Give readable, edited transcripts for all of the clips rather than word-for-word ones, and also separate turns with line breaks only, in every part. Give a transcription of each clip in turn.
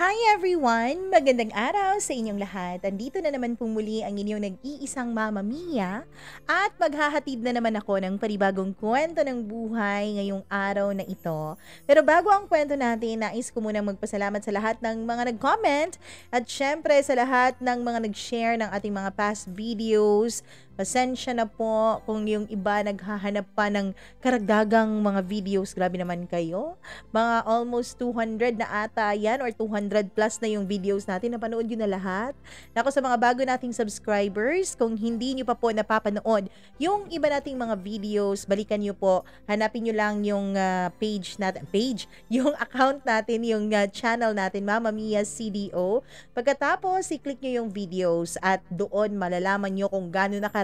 Hi everyone! Magandang araw sa inyong lahat. Andito na naman po muli ang inyong nag-iisang Mama Mia at maghahatid na naman ako ng panibagong kwento ng buhay ngayong araw na ito. Pero bago ang kwento natin, nais ko munang magpasalamat sa lahat ng mga nag-comment at syempre sa lahat ng mga nag-share ng ating mga past videos. Pasensya na po kung yung iba naghahanap pa ng karagdagang mga videos. Grabe naman kayo. Mga almost 200 na ata yan or 200 plus na yung videos natin. Napanood nyo na lahat. Nako, sa mga bago nating subscribers, kung hindi nyo pa po napapanood yung iba nating mga videos, balikan nyo po. Hanapin nyo lang yung yung account natin, yung channel natin, Mama Mia CDO. Pagkatapos, i-click nyo yung videos at doon malalaman nyo kung gaano nakarami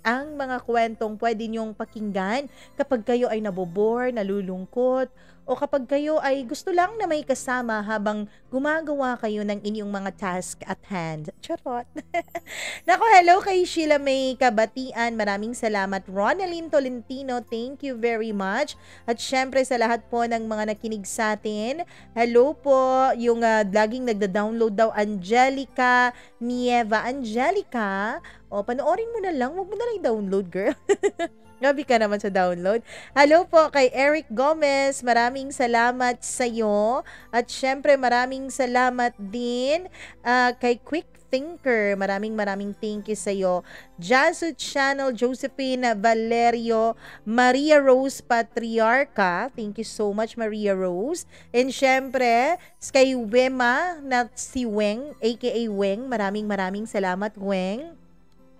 ang mga kwentong pwede nyong pakinggan kapag kayo ay nabobore, nalulungkot, o kapag kayo ay gusto lang na may kasama habang gumagawa kayo ng inyong mga task at hand. Charot! Nako, hello kay Sheila May Kabatian. Maraming salamat. Ronaldin Tolentino, thank you very much. At syempre sa lahat po ng mga nakinig sa atin, hello po yung laging nagda-download daw, Angelica Nieva. Angelica, o panoorin mo na lang, wag mo na lang i-download, girl. Gabi ka naman sa download. Hello po kay Eric Gomez. Maraming salamat sa iyo. At syempre maraming salamat din kay Quick Thinker. Maraming thank you sa iyo. Jasu Channel, Josephine Valerio, Maria Rose Patriarca. Thank you so much, Maria Rose. And syempre, kay Wema na si Weng, aka Weng. Maraming salamat, Weng.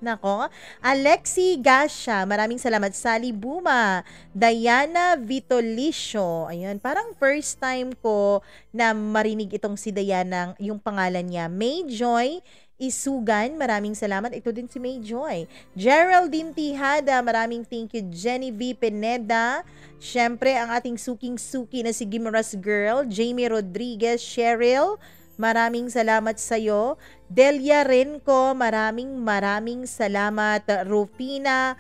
Nako, Alexi Gasha, maraming salamat. Sally Buma, Diana Vitolicio, ayun, parang first time ko na marinig itong si Diana, yung pangalan niya. May Joy Isugan, maraming salamat. Ito din si May Joy. Geraldine Tihada, maraming thank you. Jenny V. Pineda, syempre ang ating suking-suki na si Gimaras Girl, Jamie Rodriguez, Cheryl, maraming salamat sa iyo. Delia Renco, maraming salamat. Rufina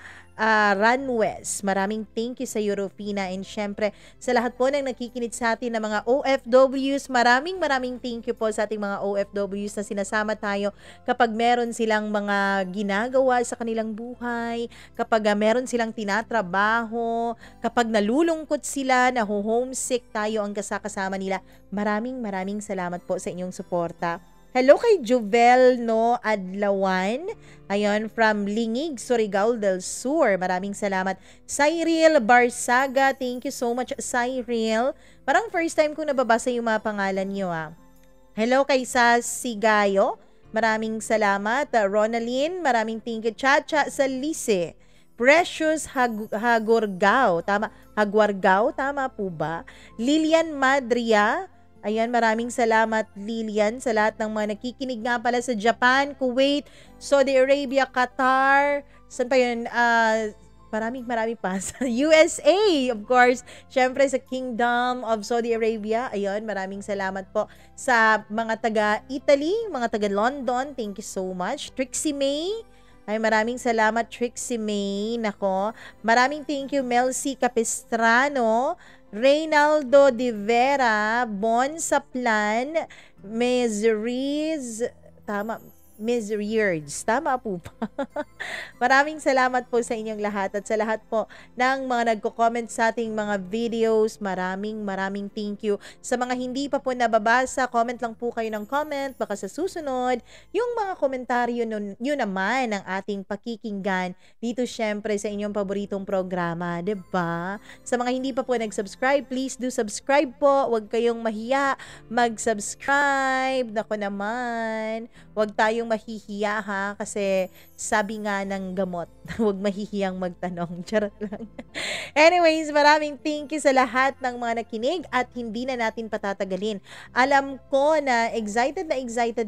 Ranwes, maraming thank you sa iyo, Rufina. And syempre, sa lahat po ng nakikinig sa atin ng mga OFWs, maraming thank you po sa ating mga OFWs na sinasama tayo kapag meron silang mga ginagawa sa kanilang buhay, kapag meron silang tinatrabaho, kapag nalulungkot sila, naho-homesick, tayo ang kasama nila. Maraming salamat po sa inyong suporta. Hello kay Jovel No Adlawan. Ayun, from Lingig, Surigao del Sur. Maraming salamat. Cyril Barsaga, thank you so much, Cyril. Parang first time ko nababasa yung mga pangalan niyo, ah. Hello kay Sasigayo. Maraming salamat. Ronaldin, maraming thank you. Chacha Salise. Precious Hagurgao. Hagwargao, tama po ba? Lilian Madria. Ayan, maraming salamat, Lilian, sa lahat ng mga nakikinig nga pala sa Japan, Kuwait, Saudi Arabia, Qatar, saan pa yun? Marami pa. Sa USA, of course. Syempre sa Kingdom of Saudi Arabia. Ayun, maraming salamat po sa mga taga-Italy, mga taga-London. Thank you so much. Trixie May. Ay, maraming salamat, Trixie May. Nako, maraming thank you, Melcy Capistrano, Reynaldo de Vera, Bon Saplan, Mesriz, tama po ba? Maraming salamat po sa inyong lahat at sa lahat po ng mga nagko-comment sa ating mga videos. Maraming thank you. Sa mga hindi pa po nababasa, comment lang po kayo ng comment. Baka sa susunod, yung mga komentaryo yun naman ang ating pakikinggan dito syempre sa inyong paboritong programa, 'di ba? Sa mga hindi pa po nag-subscribe, please do subscribe po. Huwag kayong mahiya mag-subscribe. Nako naman, huwag tayong mahihiya ha, kasi sabi nga ng gamot, huwag mahihiyang magtanong. Charot lang. Anyways, maraming thank you sa lahat ng mga nakinig at hindi na natin patatagalin. Alam ko na excited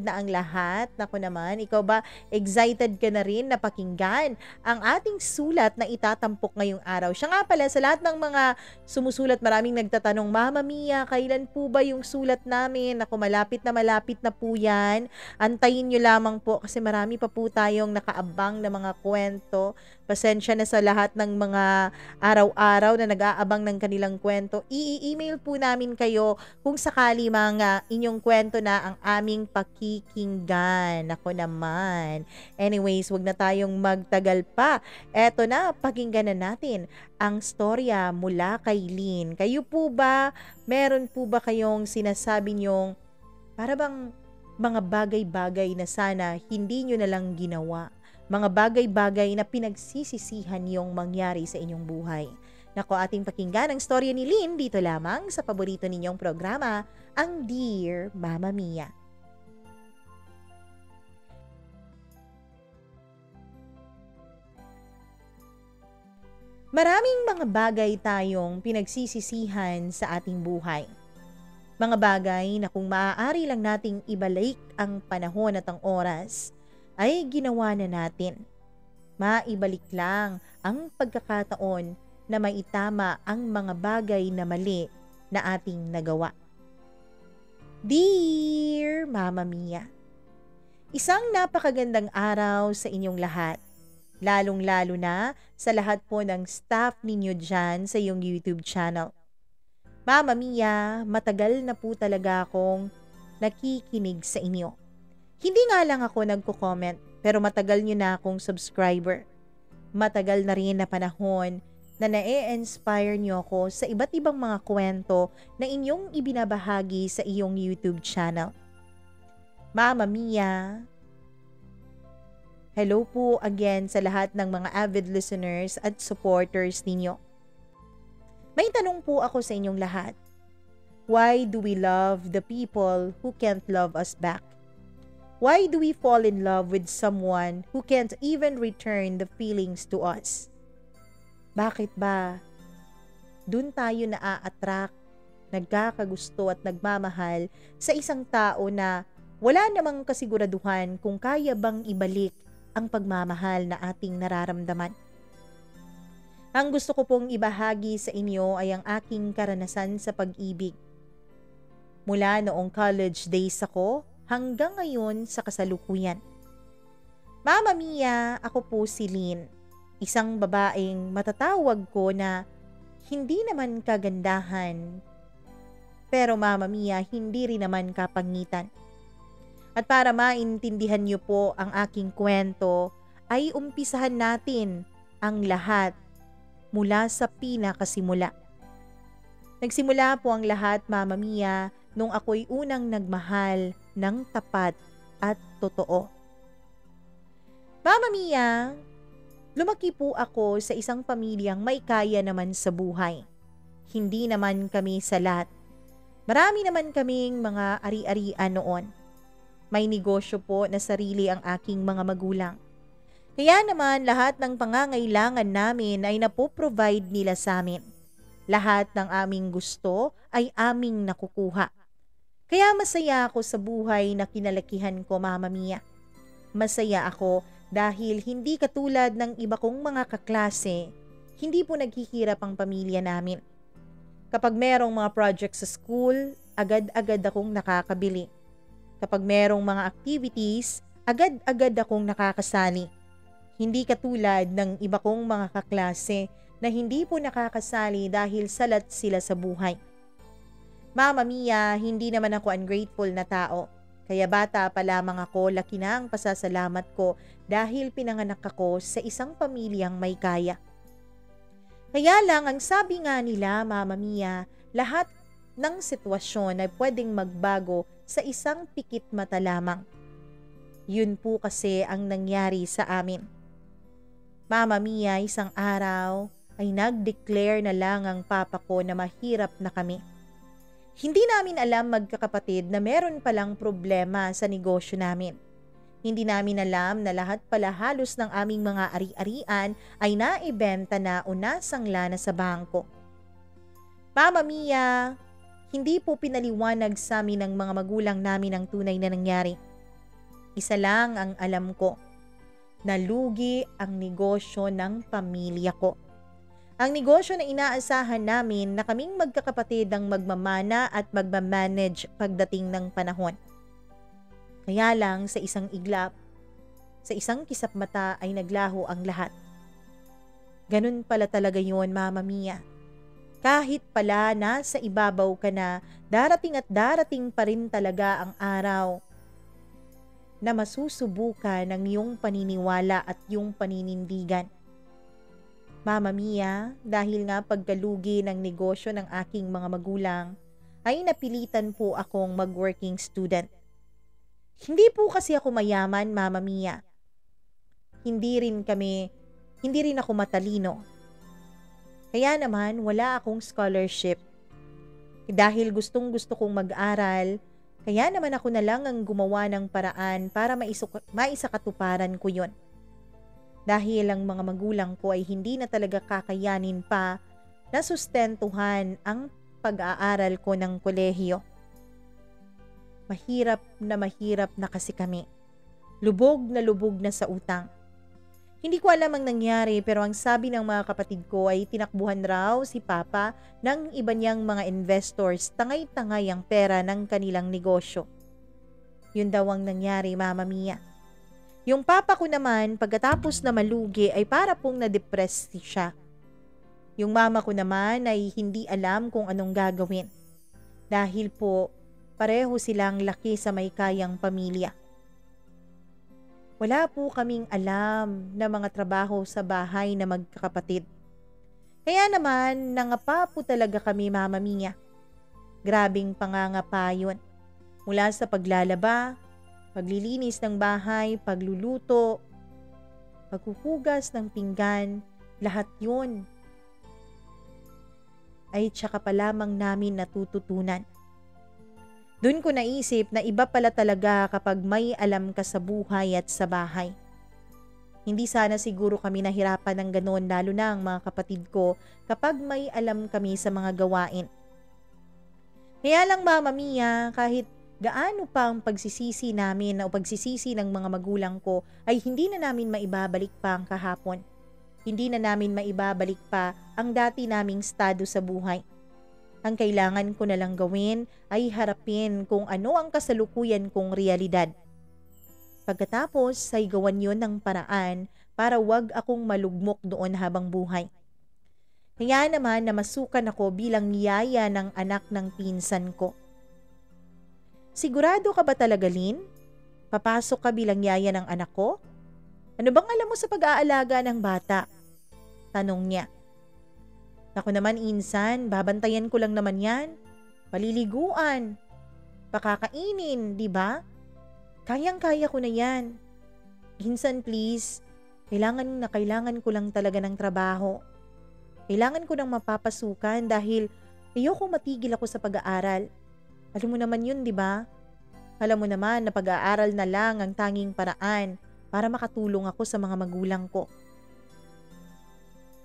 na ang lahat. Naku naman, ikaw ba excited ka na rin na pakinggan ang ating sulat na itatampok ngayong araw? Siya nga pala, sa lahat ng mga sumusulat, maraming nagtatanong, Mama Mia, kailan po ba yung sulat namin? Naku, malapit na po yan. Antayin nyo lamang lamang po kasi marami pa po tayong nakaabang na mga kwento. Pasensya na sa lahat ng mga araw-araw na nag-aabang ng kanilang kwento. I-email po namin kayo kung sakali mga inyong kwento na ang aming pakikinggan. Ako naman. Anyways, wag na tayong magtagal pa. Eto na, pakinggan na natin ang storya mula kay Lynn. Kayo po ba, meron po ba kayong sinasabi nyong para bang mga bagay-bagay na sana hindi nyo na lang ginawa? Mga bagay-bagay na pinagsisisihan yung mangyari sa inyong buhay. Nako, ating pakinggan ang storya ni Lynn dito lamang sa paborito ninyong programa, ang Dear Mama Mia. Maraming mga bagay tayong pinagsisisihan sa ating buhay. Mga bagay na kung maaari lang nating ibalik ang panahon at ang oras, ay ginawa na natin. Maibalik lang ang pagkakataon na maitama ang mga bagay na mali na ating nagawa. Dear Mama Mia, isang napakagandang araw sa inyong lahat. Lalong-lalo na sa lahat po ng staff ninyo dyan sa iyong YouTube channel. Mama Mia, matagal na po talaga akong nakikinig sa inyo. Hindi nga lang ako nagko-comment, pero matagal nyo na akong subscriber. Matagal na rin na panahon na na-inspire nyo ako sa iba't ibang mga kwento na inyong ibinabahagi sa iyong YouTube channel. Mama Mia, hello po again sa lahat ng mga avid listeners at supporters ninyo. May tanong po ako sa inyong lahat. Why do we love the people who can't love us back? Why do we fall in love with someone who can't even return the feelings to us? Bakit ba? Dun tayo naa-attract, nagkakagusto at nagmamahal sa isang tao na wala namang kasiguraduhan kung kaya bang ibalik ang pagmamahal na ating nararamdaman. Ang gusto ko pong ibahagi sa inyo ay ang aking karanasan sa pag-ibig. Mula noong college days ako hanggang ngayon sa kasalukuyan. Mama Mia, ako po si Lynn, isang babaeng matatawag ko na hindi naman kagandahan, pero Mama Mia, hindi rin naman kapangitan. At para maintindihan niyo po ang aking kwento, ay umpisahan natin ang lahat mula sa pinakasimula. Nagsimula po ang lahat, Mama Mia, nung ako'y unang nagmahal ng tapat at totoo. Mama Mia, lumaki po ako sa isang pamilyang may kaya naman sa buhay. Hindi naman kami salat. Marami naman kaming mga ari-arian noon. May negosyo po na sarili ang aking mga magulang. Kaya naman lahat ng pangangailangan namin ay napoprovide nila sa amin. Lahat ng aming gusto ay aming nakukuha. Kaya masaya ako sa buhay na kinalakihan ko, Mama Mia. Masaya ako dahil hindi katulad ng iba kong mga kaklase, hindi po naghihirap ang pamilya namin. Kapag merong mga projects sa school, agad-agad akong nakakabili. Kapag merong mga activities, agad-agad akong nakakasali. Hindi katulad ng iba kong mga kaklase na hindi po nakakasali dahil salat sila sa buhay. Mama Mia, hindi naman ako ungrateful na tao. Kaya bata pa lamang ako, laki na ang pasasalamat ko dahil pinanganak ako sa isang pamilyang may kaya. Kaya lang, ang sabi nga nila, Mama Mia, lahat ng sitwasyon ay pwedeng magbago sa isang pikit mata lamang. Yun po kasi ang nangyari sa amin. Mama Mia, isang araw ay nag-declare na lang ang papa ko na mahirap na kami. Hindi namin alam magkakapatid na meron palang problema sa negosyo namin. Hindi namin alam na lahat pala halos ng aming mga ari-arian ay naibenta na o nasangla na sa bangko. Mama Mia, hindi po pinaliwanag sa amin ng mga magulang namin ang tunay na nangyari. Isa lang ang alam ko. Nalugi ang negosyo ng pamilya ko. Ang negosyo na inaasahan namin na kaming magkakapatid ang magmamana at magmamanage pagdating ng panahon. Kaya lang sa isang iglap, Sa isang kisap mata ay naglaho ang lahat. Ganun pala talaga yun, Mama Mia. Kahit pala nasa ibabaw ka na, darating at darating pa rin talaga ang araw na masusubukan ng iyong paniniwala at iyong paninindigan. Mama Mia, dahil nga pagkalugi ng negosyo ng aking mga magulang, ay napilitan po akong mag-working student. Hindi po kasi ako mayaman, Mama Mia. Hindi rin ako matalino. Kaya naman wala akong scholarship. Dahil gustong-gusto kong mag-aral, kaya naman ako na lang ang gumawa ng paraan para maisakatuparan ko yon. Dahil ang mga magulang ko ay hindi na talaga kakayanin pa na sustentuhan ang pag-aaral ko ng kolehiyo. Mahirap na kasi kami. Lubog na sa utang. Hindi ko alam ang nangyari pero ang sabi ng mga kapatid ko ay tinakbuhan raw si Papa ng iba niyang mga investors, tangay-tangay ang pera ng kanilang negosyo. Yun daw ang nangyari, Mama Mia. Yung Papa ko naman pagkatapos na malugi ay para pong na-depress siya. Yung mama ko naman ay hindi alam kung anong gagawin. Dahil po pareho silang laki sa may kayang pamilya. Wala po kaming alam na mga trabaho sa bahay na magkakapatid. Kaya naman, nangapa po talaga kami, Mama Mia. Grabing pangangapa yun. Mula sa paglalaba, paglilinis ng bahay, pagluluto, paghuhugas ng pinggan, lahat yun ay tsaka pa lamang namin natututunan. Doon ko naisip na iba pala talaga kapag may alam ka sa buhay at sa bahay. Hindi sana siguro kami nahirapan ng ganoon lalo na ang mga kapatid ko kapag may alam kami sa mga gawain. Kaya lang, Mama Mia, kahit gaano pa ang pagsisisi namin o pagsisisi ng mga magulang ko ay hindi na namin maibabalik pa ang kahapon. Hindi na namin maibabalik pa ang dati naming estado sa buhay. Ang kailangan ko na lang gawin ay harapin kung ano ang kasalukuyan kong realidad. Pagkatapos ay gawan yon ng paraan para wag akong malugmok doon habang buhay. Kaya naman namasukan ako bilang yaya ng anak ng pinsan ko. Sigurado ka ba talaga, Lynn? Papasok ka bilang yaya ng anak ko? Ano bang alam mo sa pag-aalaga ng bata? Tanong niya. Ako naman, insan, babantayan ko lang naman yan. Paliliguan, pakakainin, di ba? Kayang-kaya ko na yan. Insan, please, kailangan ko lang talaga ng trabaho. Kailangan ko nang mapapasukan dahil ayoko matigil ako sa pag-aaral. Alam mo naman yun, di ba? Alam mo naman na pag-aaral na lang ang tanging paraan para makatulong ako sa mga magulang ko.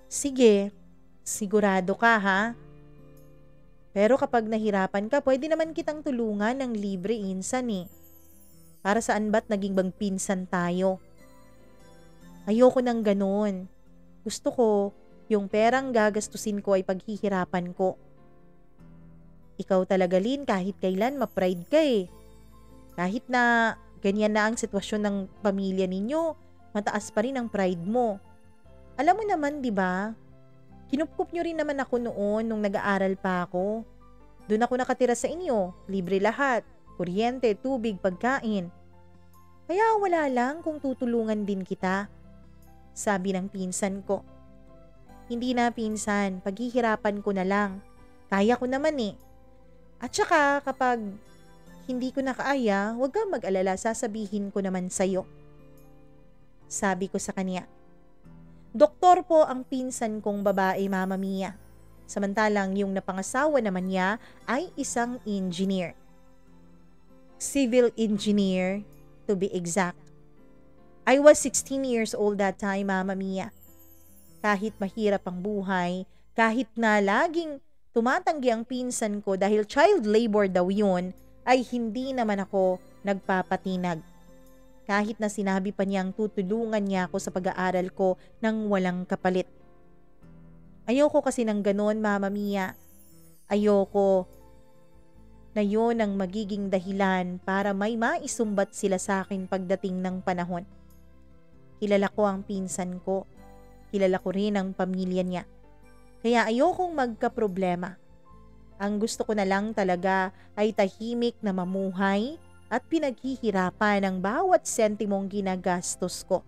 Sige, sigurado ka ha? Pero kapag nahirapan ka, pwede naman kitang tulungan ng libre, insan eh. Para saan ba't naging bang pinsan tayo? Ayoko ng ganon. Gusto ko, yung perang gagastusin ko ay paghihirapan ko. Ikaw talaga, Lynn, kahit kailan ma-pride ka eh. Kahit na ganyan na ang sitwasyon ng pamilya ninyo, mataas pa rin ang pride mo. Alam mo naman, di ba? Kinupkup nyo rin naman ako noon nung nag-aaral pa ako. Doon ako nakatira sa inyo, libre lahat, kuryente, tubig, pagkain. Kaya wala lang kung tutulungan din kita. Sabi ng pinsan ko. Hindi na, pinsan, paghihirapan ko na lang. Kaya ko naman eh. At saka kapag hindi ko na kaya, huwag kang mag-alala, sasabihin ko naman sa'yo. Sabi ko sa kanya. Doktor po ang pinsan kong babae, Mama Mia. Samantalang yung napangasawa naman niya ay isang engineer. Civil engineer, to be exact. I was 16 years old that time, Mama Mia. Kahit mahirap ang buhay, kahit na laging tumatanggi ang pinsan ko dahil child labor daw yun, ay hindi naman ako nagpapatinag. Kahit na sinabi pa niyang tutulungan niya ako sa pag-aaral ko nang walang kapalit. Ayoko kasi ng ganon, Mama Mia. Ayoko na yun ang magiging dahilan para may maisumbat sila sa akin pagdating ng panahon. Kilala ko ang pinsan ko. Kilala ko rin ang pamilya niya. Kaya ayokong magkaproblema. Ang gusto ko na lang talaga ay tahimik na mamuhay at pinaghihirapan ang bawat sentimong ginagastos ko.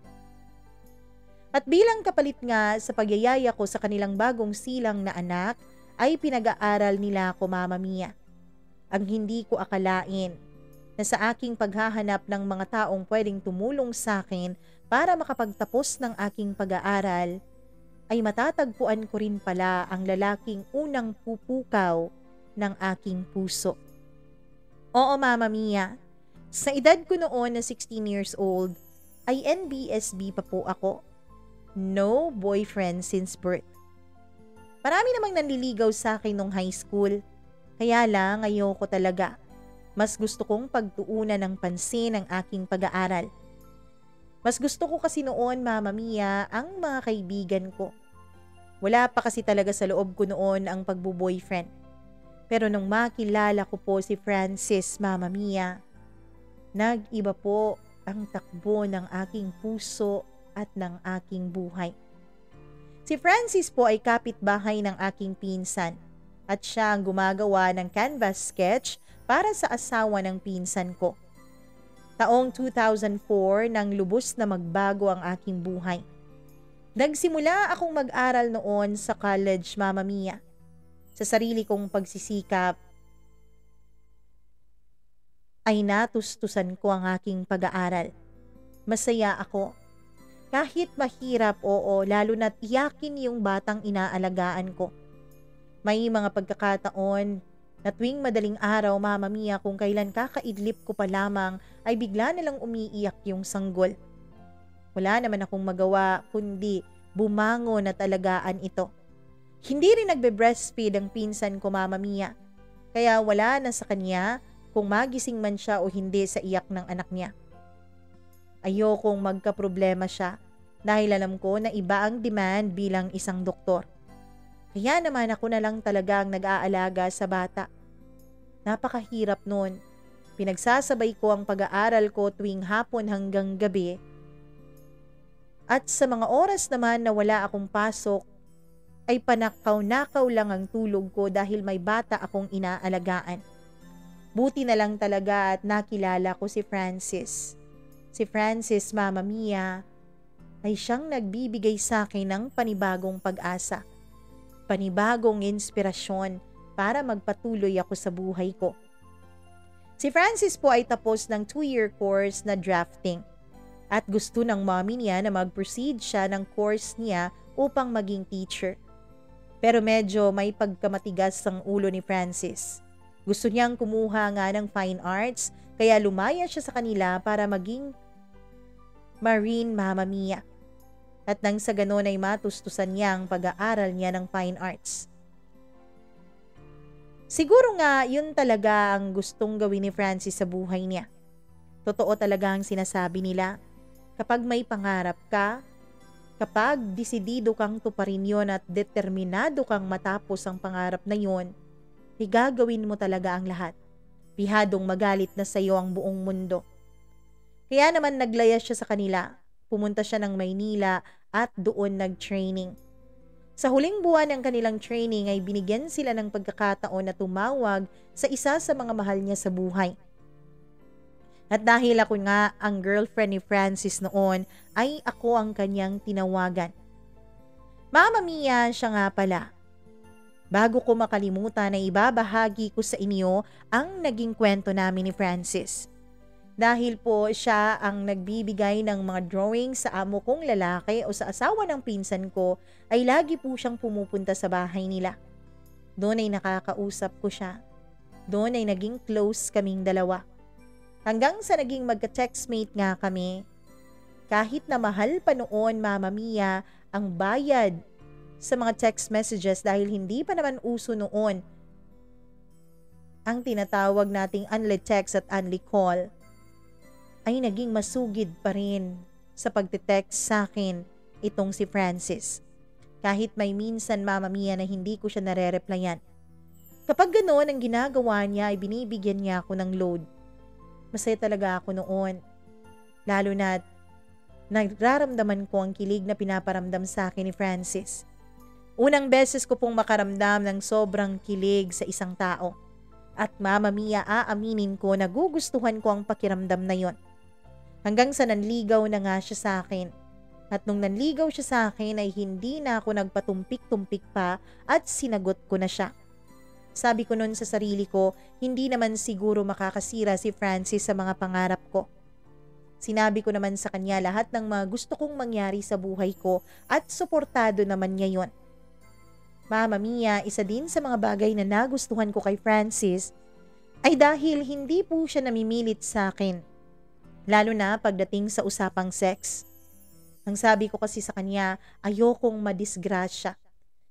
At bilang kapalit nga sa pagyayaya ko sa kanilang bagong silang na anak, ay pinag-aaral nila ako, Mama Mia. Ang hindi ko akalain na sa aking paghahanap ng mga taong pwedeng tumulong sa akin para makapagtapos ng aking pag-aaral, ay matatagpuan ko rin pala ang lalaking unang pupukaw ng aking puso. Oo, Mama Mia, sa edad ko noon na 16 years old, ay NBSB pa po ako. No boyfriend since birth. Marami namang nanliligaw sa akin nung high school. Kaya lang ayoko talaga. Mas gusto kong pagtuunan ng pansin ang aking pag-aaral. Mas gusto ko kasi noon, Mama Mia, ang mga kaibigan ko. Wala pa kasi talaga sa loob ko noon ang pagbo-boyfriend. Pero nung makilala ko po si Francis, Mama Mia, nag-iba po ang takbo ng aking puso at ng aking buhay. Si Francis po ay kapitbahay ng aking pinsan at siya ang gumagawa ng canvas sketch para sa asawa ng pinsan ko. Taong 2004 nang lubos na magbago ang aking buhay. Nagsimula akong mag-aral noon sa college, Mama Mia. Sa sarili kong pagsisikap ay natustusan ko ang aking pag-aaral. Masaya ako. Kahit mahirap, oo, lalo na't iyakin yung batang inaalagaan ko. May mga pagkakataon na tuwing madaling araw, Mama Mia, kung kailan kakaidlip ko pa lamang ay bigla nalang umiiyak yung sanggol. Wala naman akong magawa kundi bumangon at alagaan ito. Hindi rin nagbe-breastfeed ang pinsan ko, Mama Mia. Kaya wala na sa kanya kung magising man siya o hindi sa iyak ng anak niya. Ayokong magkaproblema siya dahil alam ko na iba ang demand bilang isang doktor. Kaya naman ako na lang talaga ang nag-aalaga sa bata. Napakahirap nun. Pinagsasabay ko ang pag-aaral ko tuwing hapon hanggang gabi. At sa mga oras naman na wala akong pasok, ay panakaw-nakaw lang ang tulog ko dahil may bata akong inaalagaan. Buti na lang talaga at nakilala ko si Francis. Si Francis, Mama Mia, ay siyang nagbibigay sa akin ng panibagong pag-asa. Panibagong inspirasyon para magpatuloy ako sa buhay ko. Si Francis po ay tapos ng 2-year course na drafting at gusto ng mommy niya na mag-proceed siya ng course niya upang maging teacher. Pero medyo may pagkamatigas ang ulo ni Francis. Gusto niyang kumuha nga ng fine arts kaya lumaya siya sa kanila para maging marine, Mama Mia. At nang sa ganon ay matustusan niya ang pag-aaral niya ng fine arts. Siguro nga yun talaga ang gustong gawin ni Francis sa buhay niya. Totoo talaga ang sinasabi nila. Kapag may pangarap ka, kapag desidido kang tuparin yon at determinado kang matapos ang pangarap na yon, ay gagawin mo talaga ang lahat. Pihadong magalit na sa iyo ang buong mundo. Kaya naman naglaya siya sa kanila. Pumunta siya ng Maynila at doon nag-training. Sa huling buwan ng kanilang training ay binigyan sila ng pagkakataon na tumawag sa isa sa mga mahal niya sa buhay. At dahil ako nga ang girlfriend ni Francis noon, ay ako ang kanyang tinawagan. Mama Mia, siya nga pala. Bago ko makalimutan na ibabahagi ko sa inyo ang naging kwento namin ni Francis. Dahil po siya ang nagbibigay ng mga drawing sa amo kong lalaki o sa asawa ng pinsan ko, ay lagi po siyang pumupunta sa bahay nila. Doon ay nakakausap ko siya. Doon ay naging close kaming dalawa. Hanggang sa naging magka-textmate nga kami. Kahit na mahal pa noon, Mama Mia, ang bayad sa mga text messages dahil hindi pa naman uso noon ang tinatawag nating only text at only call, ay naging masugid pa rin sa pagte-text sa akin itong si Francis. Kahit may minsan, Mama Mia, na hindi ko siya nare-replyan. Kapag ganoon ang ginagawa niya ay binibigyan niya ako ng load. Masaya talaga ako noon. Lalo na Nararamdaman ko ang kilig na pinaparamdam sa akin ni Francis. Unang beses ko pong makaramdam ng sobrang kilig sa isang tao. At Mama Mia, aaminin ko na gugustuhan ko ang pakiramdam na yon. Hanggang sa nanligaw na nga siya sa akin. At nung nanligaw siya sa akin ay hindi na ako nagpatumpik-tumpik pa at sinagot ko na siya. Sabi ko noon sa sarili ko, hindi naman siguro makakasira si Francis sa mga pangarap ko. Sinabi ko naman sa kanya lahat ng mga gusto kong mangyari sa buhay ko at suportado naman niya yon. Mama Mia, isa din sa mga bagay na nagustuhan ko kay Francis ay dahil hindi po siya namimilit sa akin. Lalo na pagdating sa usapang sex. Ang sabi ko kasi sa kanya, ayokong madisgrasya.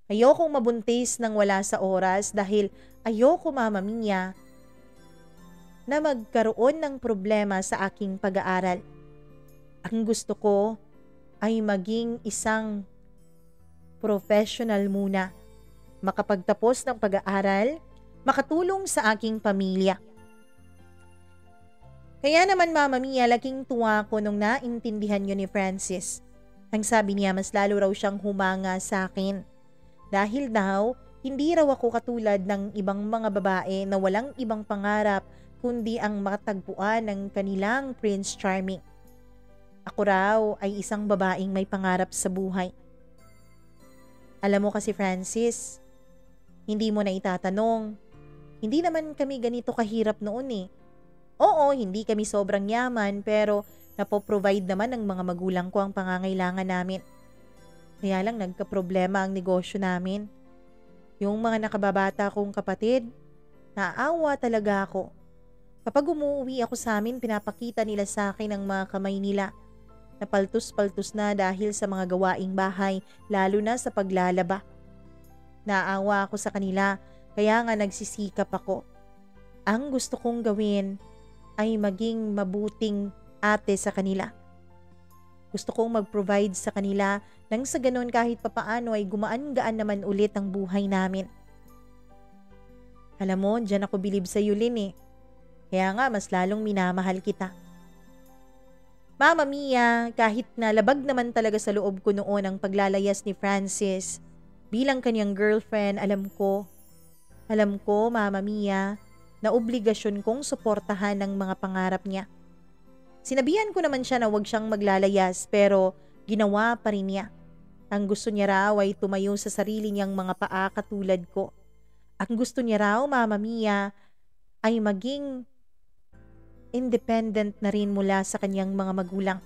Ayokong mabuntis nang wala sa oras dahil ayoko, Mama Mia, na magkaroon ng problema sa aking pag-aaral. Ang gusto ko ay maging isang professional muna. Makapagtapos ng pag-aaral, makatulong sa aking pamilya. Kaya naman, Mama Mia, laking tuwa ko nung naintindihan yun ni Francis. Ang sabi niya, mas lalo raw siyang humanga sa akin. Dahil daw, hindi raw ako katulad ng ibang mga babae na walang ibang pangarap kundi ang matagpuan ng kanilang Prince Charming. Ako raw ay isang babaeng may pangarap sa buhay. Alam mo kasi, Francis, hindi mo na itatanong, hindi naman kami ganito kahirap noon eh. Oo, hindi kami sobrang yaman pero napoprovide naman ng mga magulang ko ang pangangailangan namin. Kaya lang nagka-problema ang negosyo namin. Yung mga nakababata kong kapatid, naawa talaga ako. Kapag umuwi ako sa amin, pinapakita nila sa akin ang mga kamay nila. Napaltus-paltus na dahil sa mga gawaing bahay, lalo na sa paglalaba. Naawa ako sa kanila, kaya nga nagsisikap ako. Ang gusto kong gawin ay maging mabuting ate sa kanila. Gusto kong mag-provide sa kanila nang sa ganun kahit papaano ay gumaan-gaan naman ulit ang buhay namin. Alam mo, dyan ako bilib sa iyo, Lynn eh. Kaya nga mas lalong minamahal kita. Mama Mia, kahit na labag naman talaga sa loob ko noon ang paglalayas ni Francis, bilang kanyang girlfriend, alam ko, Mama Mia, na obligasyon kong suportahan ang mga pangarap niya. Sinabihan ko naman siya na huwag siyang maglalayas pero ginawa pa rin niya. Ang gusto niya raw ay tumayo sa sarili niyang mga paa katulad ko. Ang gusto niya raw, Mama Mia, ay maging independent na rin mula sa kanyang mga magulang.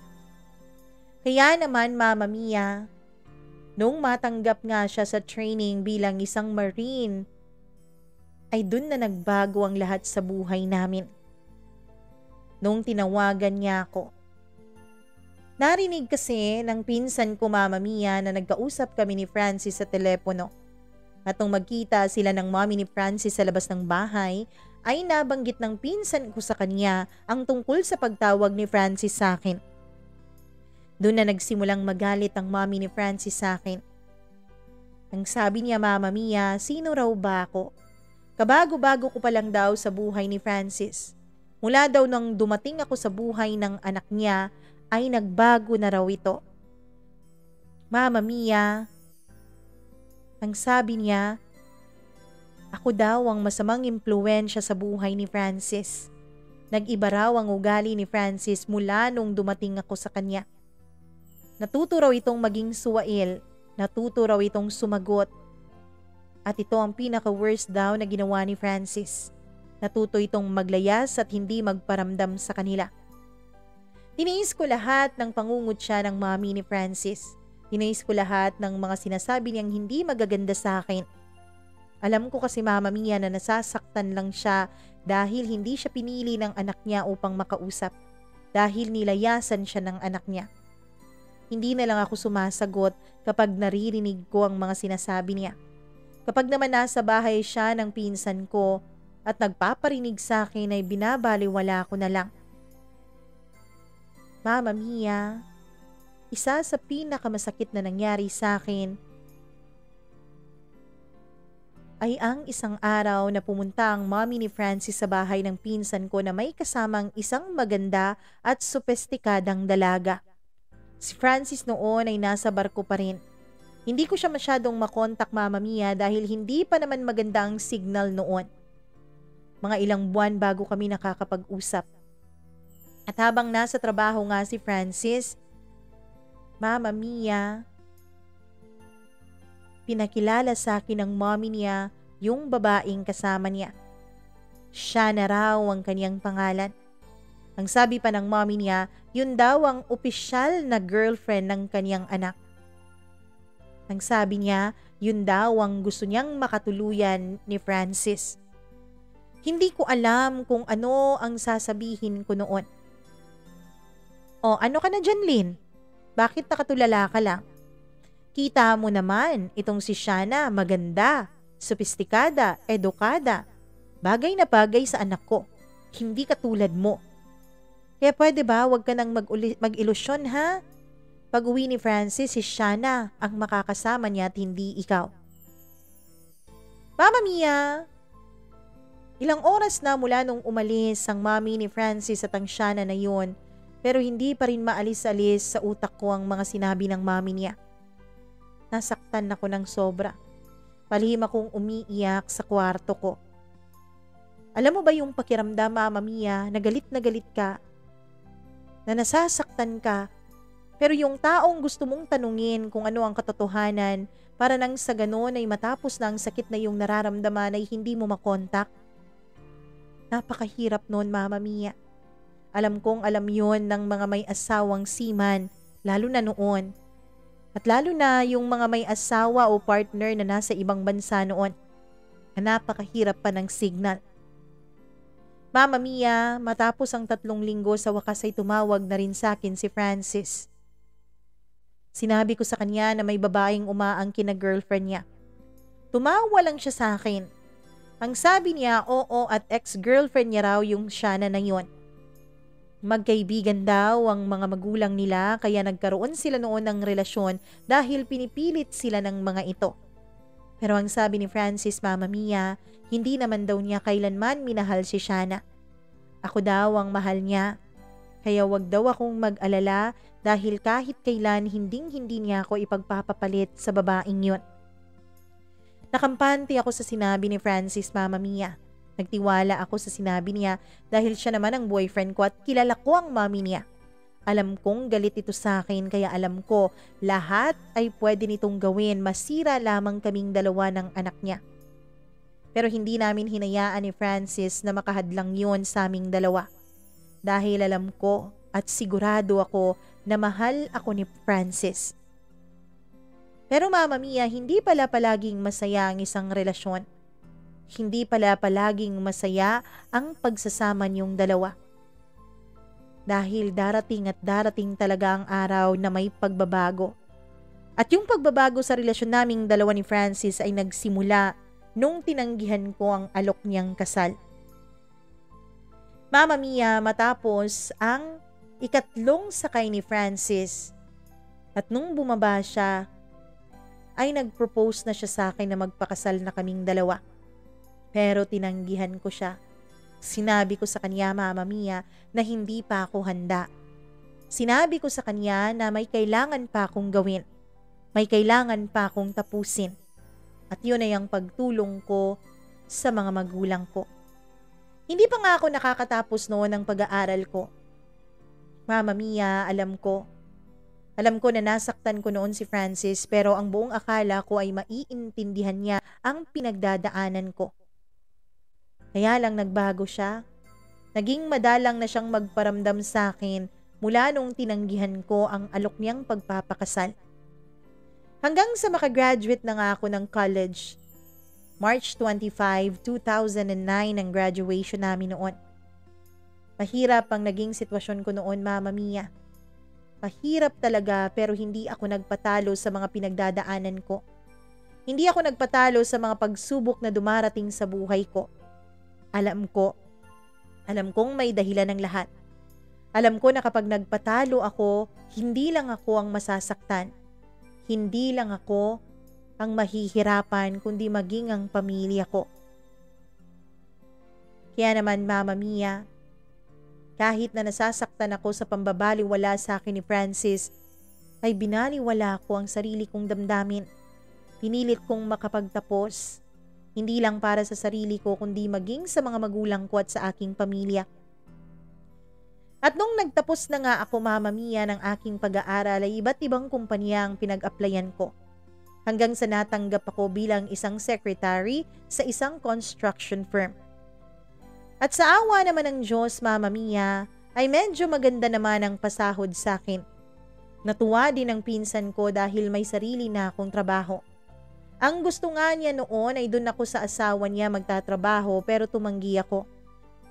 Kaya naman, Mama Mia, nung matanggap nga siya sa training bilang isang Marine, ay dun na nagbago ang lahat sa buhay namin. Nung tinawagan niya ako. Narinig kasi ng pinsan ko, Mama Mia, na nagkausap kami ni Francis sa telepono. At nung magkita sila ng mommy ni Francis sa labas ng bahay, ay nabanggit ng pinsan ko sa kanya ang tungkol sa pagtawag ni Francis sa akin. Doon na nagsimulang magalit ang mommy ni Francis sa akin. Ang sabi niya, Mama Mia, sino raw ba ako? Kabago-bago ko pa lang daw sa buhay ni Francis. Mula daw nang dumating ako sa buhay ng anak niya, ay nagbago na raw ito. Mama Mia, ang sabi niya, ako daw ang masamang impluwensya sa buhay ni Francis. Nag-iba raw ang ugali ni Francis mula nung dumating ako sa kanya. Natuto raw itong maging suwail, natuto raw itong sumagot. At ito ang pinaka-worst daw na ginawa ni Francis. Natuto itong maglayas at hindi magparamdam sa kanila. Tiniis ko lahat ng pangungutya ng mami ni Francis. Tiniis ko lahat ng mga sinasabi niyang hindi magaganda sa akin. Alam ko kasi, Mama Mia, na nasasaktan lang siya dahil hindi siya pinili ng anak niya upang makausap. Dahil nilayasan siya ng anak niya. Hindi na lang ako sumasagot kapag naririnig ko ang mga sinasabi niya. Kapag naman nasa bahay siya ng pinsan ko at nagpaparinig sa akin ay binabaliwala ko na lang. Mama Mia, isa sa pinakamasakit na nangyari sa akin ay ang isang araw na pumunta ang mommy ni Francis sa bahay ng pinsan ko na may kasamang isang maganda at sopestikadang dalaga. Si Francis noon ay nasa barko pa rin. Hindi ko siya masyadong makontak, Mama Mia, dahil hindi pa naman maganda ang signal noon. Mga ilang buwan bago kami nakakapag-usap. At habang nasa trabaho nga si Francis, Mama Mia, pinakilala sa akin ng mommy niya yung babaeng kasama niya. Siya na raw ang kanyang pangalan. Ang sabi pa ng mommy niya, yun daw ang opisyal na girlfriend ng kanyang anak. Ang sabi niya, yun daw ang gusto niyang makatuluyan ni Francis. Hindi ko alam kung ano ang sasabihin ko noon. O ano ka na dyan, Lynn? Bakit nakatulala ka lang? Kita mo naman, itong si Shana maganda, sopistikada, edukada. Bagay na bagay sa anak ko. Hindi katulad mo. Kaya pwede ba wag ka nang mag-ilusyon, ha? Pag uwi ni Francis, si Shana ang makakasama niya at hindi ikaw. Mama Mia! Ilang oras na mula nung umalis ang mami ni Francis at ang Shana na yun, pero hindi pa rin maalis-alis sa utak ko ang mga sinabi ng mami niya. Nasaktan ako ng sobra. Palihim akong umiiyak sa kwarto ko. Alam mo ba yung pakiramdam, Mama Mia, na galit ka, na nasasaktan ka, pero yung taong gusto mong tanungin kung ano ang katotohanan para nang sa ganon ay matapos na ang sakit na yung nararamdaman ay hindi mo makontak? Napakahirap noon, Mama Mia. Alam kong alam yon ng mga may asawang seaman, lalo na noon. At lalo na yung mga may asawa o partner na nasa ibang bansa noon. Napakahirap pa ng signal. Mama Mia, matapos ang 3 linggo sa wakas ay tumawag na rin sa akin si Francis. Sinabi ko sa kanya na may babaeng umaangkin na girlfriend niya. Tumawa lang siya sa akin. Ang sabi niya, oo, at ex-girlfriend niya raw yung Shana na yon. Magkaibigan daw ang mga magulang nila kaya nagkaroon sila noon ng relasyon dahil pinipilit sila ng mga ito. Pero ang sabi ni Francis, Mama Mia, hindi naman daw niya kailanman minahal si Shana. Ako daw ang mahal niya. Kaya wag daw akong mag-alala dahil kahit kailan hindi niya ako ipagpapapalit sa babaeng yun. Nakampante ako sa sinabi ni Francis, Mama Mia. Nagtiwala ako sa sinabi niya dahil siya naman ang boyfriend ko at kilala ko ang mami niya. Alam kong galit ito sa akin kaya alam ko lahat ay pwede nitong gawin, masira lamang kaming dalawa ng anak niya. Pero hindi namin hinayaan ni Francis na makahadlang yun sa aming dalawa. Dahil alam ko at sigurado ako na mahal ako ni Francis. Pero Mama Mia, hindi pala palaging masaya ang isang relasyon. Hindi pala palaging masaya ang pagsasama niyong dalawa. Dahil darating at darating talaga ang araw na may pagbabago. At yung pagbabago sa relasyon naming dalawa ni Francis ay nagsimula nung tinanggihan ko ang alok niyang kasal. Mama Mia, matapos ang 3 sakay ni Francis at nung bumaba siya, ay nag-propose na siya sa akin na magpakasal na kaming dalawa. Pero tinanggihan ko siya. Sinabi ko sa kanya, Mama Mia, na hindi pa ako handa. Sinabi ko sa kanya na may kailangan pa akong gawin. May kailangan pa akong tapusin. At yun ay ang pagtulong ko sa mga magulang ko. Hindi pa nga ako nakakatapos noon ng pag-aaral ko. Mama Mia, alam ko. Alam ko na nasaktan ko noon si Francis pero ang buong akala ko ay maiintindihan niya ang pinagdadaanan ko. Kaya lang nagbago siya. Naging madalang na siyang magparamdam sa akin mula nung tinanggihan ko ang alok niyang pagpapakasal. Hanggang sa makagraduate na nga ako ng college. March 25, 2009 ang graduation namin noon. Mahirap ang naging sitwasyon ko noon, Mama Mia. Mahirap talaga pero hindi ako nagpatalo sa mga pinagdadaanan ko. Hindi ako nagpatalo sa mga pagsubok na dumarating sa buhay ko. Alam kong may dahilan ng lahat. Alam ko na kapag nagpatalo ako, hindi lang ako ang masasaktan. Hindi lang ako ang mahihirapan kundi maging ang pamilya ko. Kaya naman, Mama Mia, kahit na nasasaktan ako sa pambabaliwala sa akin ni Francis, ay binaliwala ko ang sarili kong damdamin. Pinilit kong makapagtapos, hindi lang para sa sarili ko kundi maging sa mga magulang ko at sa aking pamilya. At nung nagtapos na nga ako, Mama Mia, ng aking pag-aaral ay iba't ibang kumpanya ang pinag-applyan ko. Hanggang sa natanggap ako bilang isang secretary sa isang construction firm. At sa awa naman ng Diyos, Mama Mia, ay medyo maganda naman ang pasahod sa akin. Natuwa din ang pinsan ko dahil may sarili na akong trabaho. Ang gusto nga niya noon ay doon ako sa asawa niya magtatrabaho pero tumanggi ako.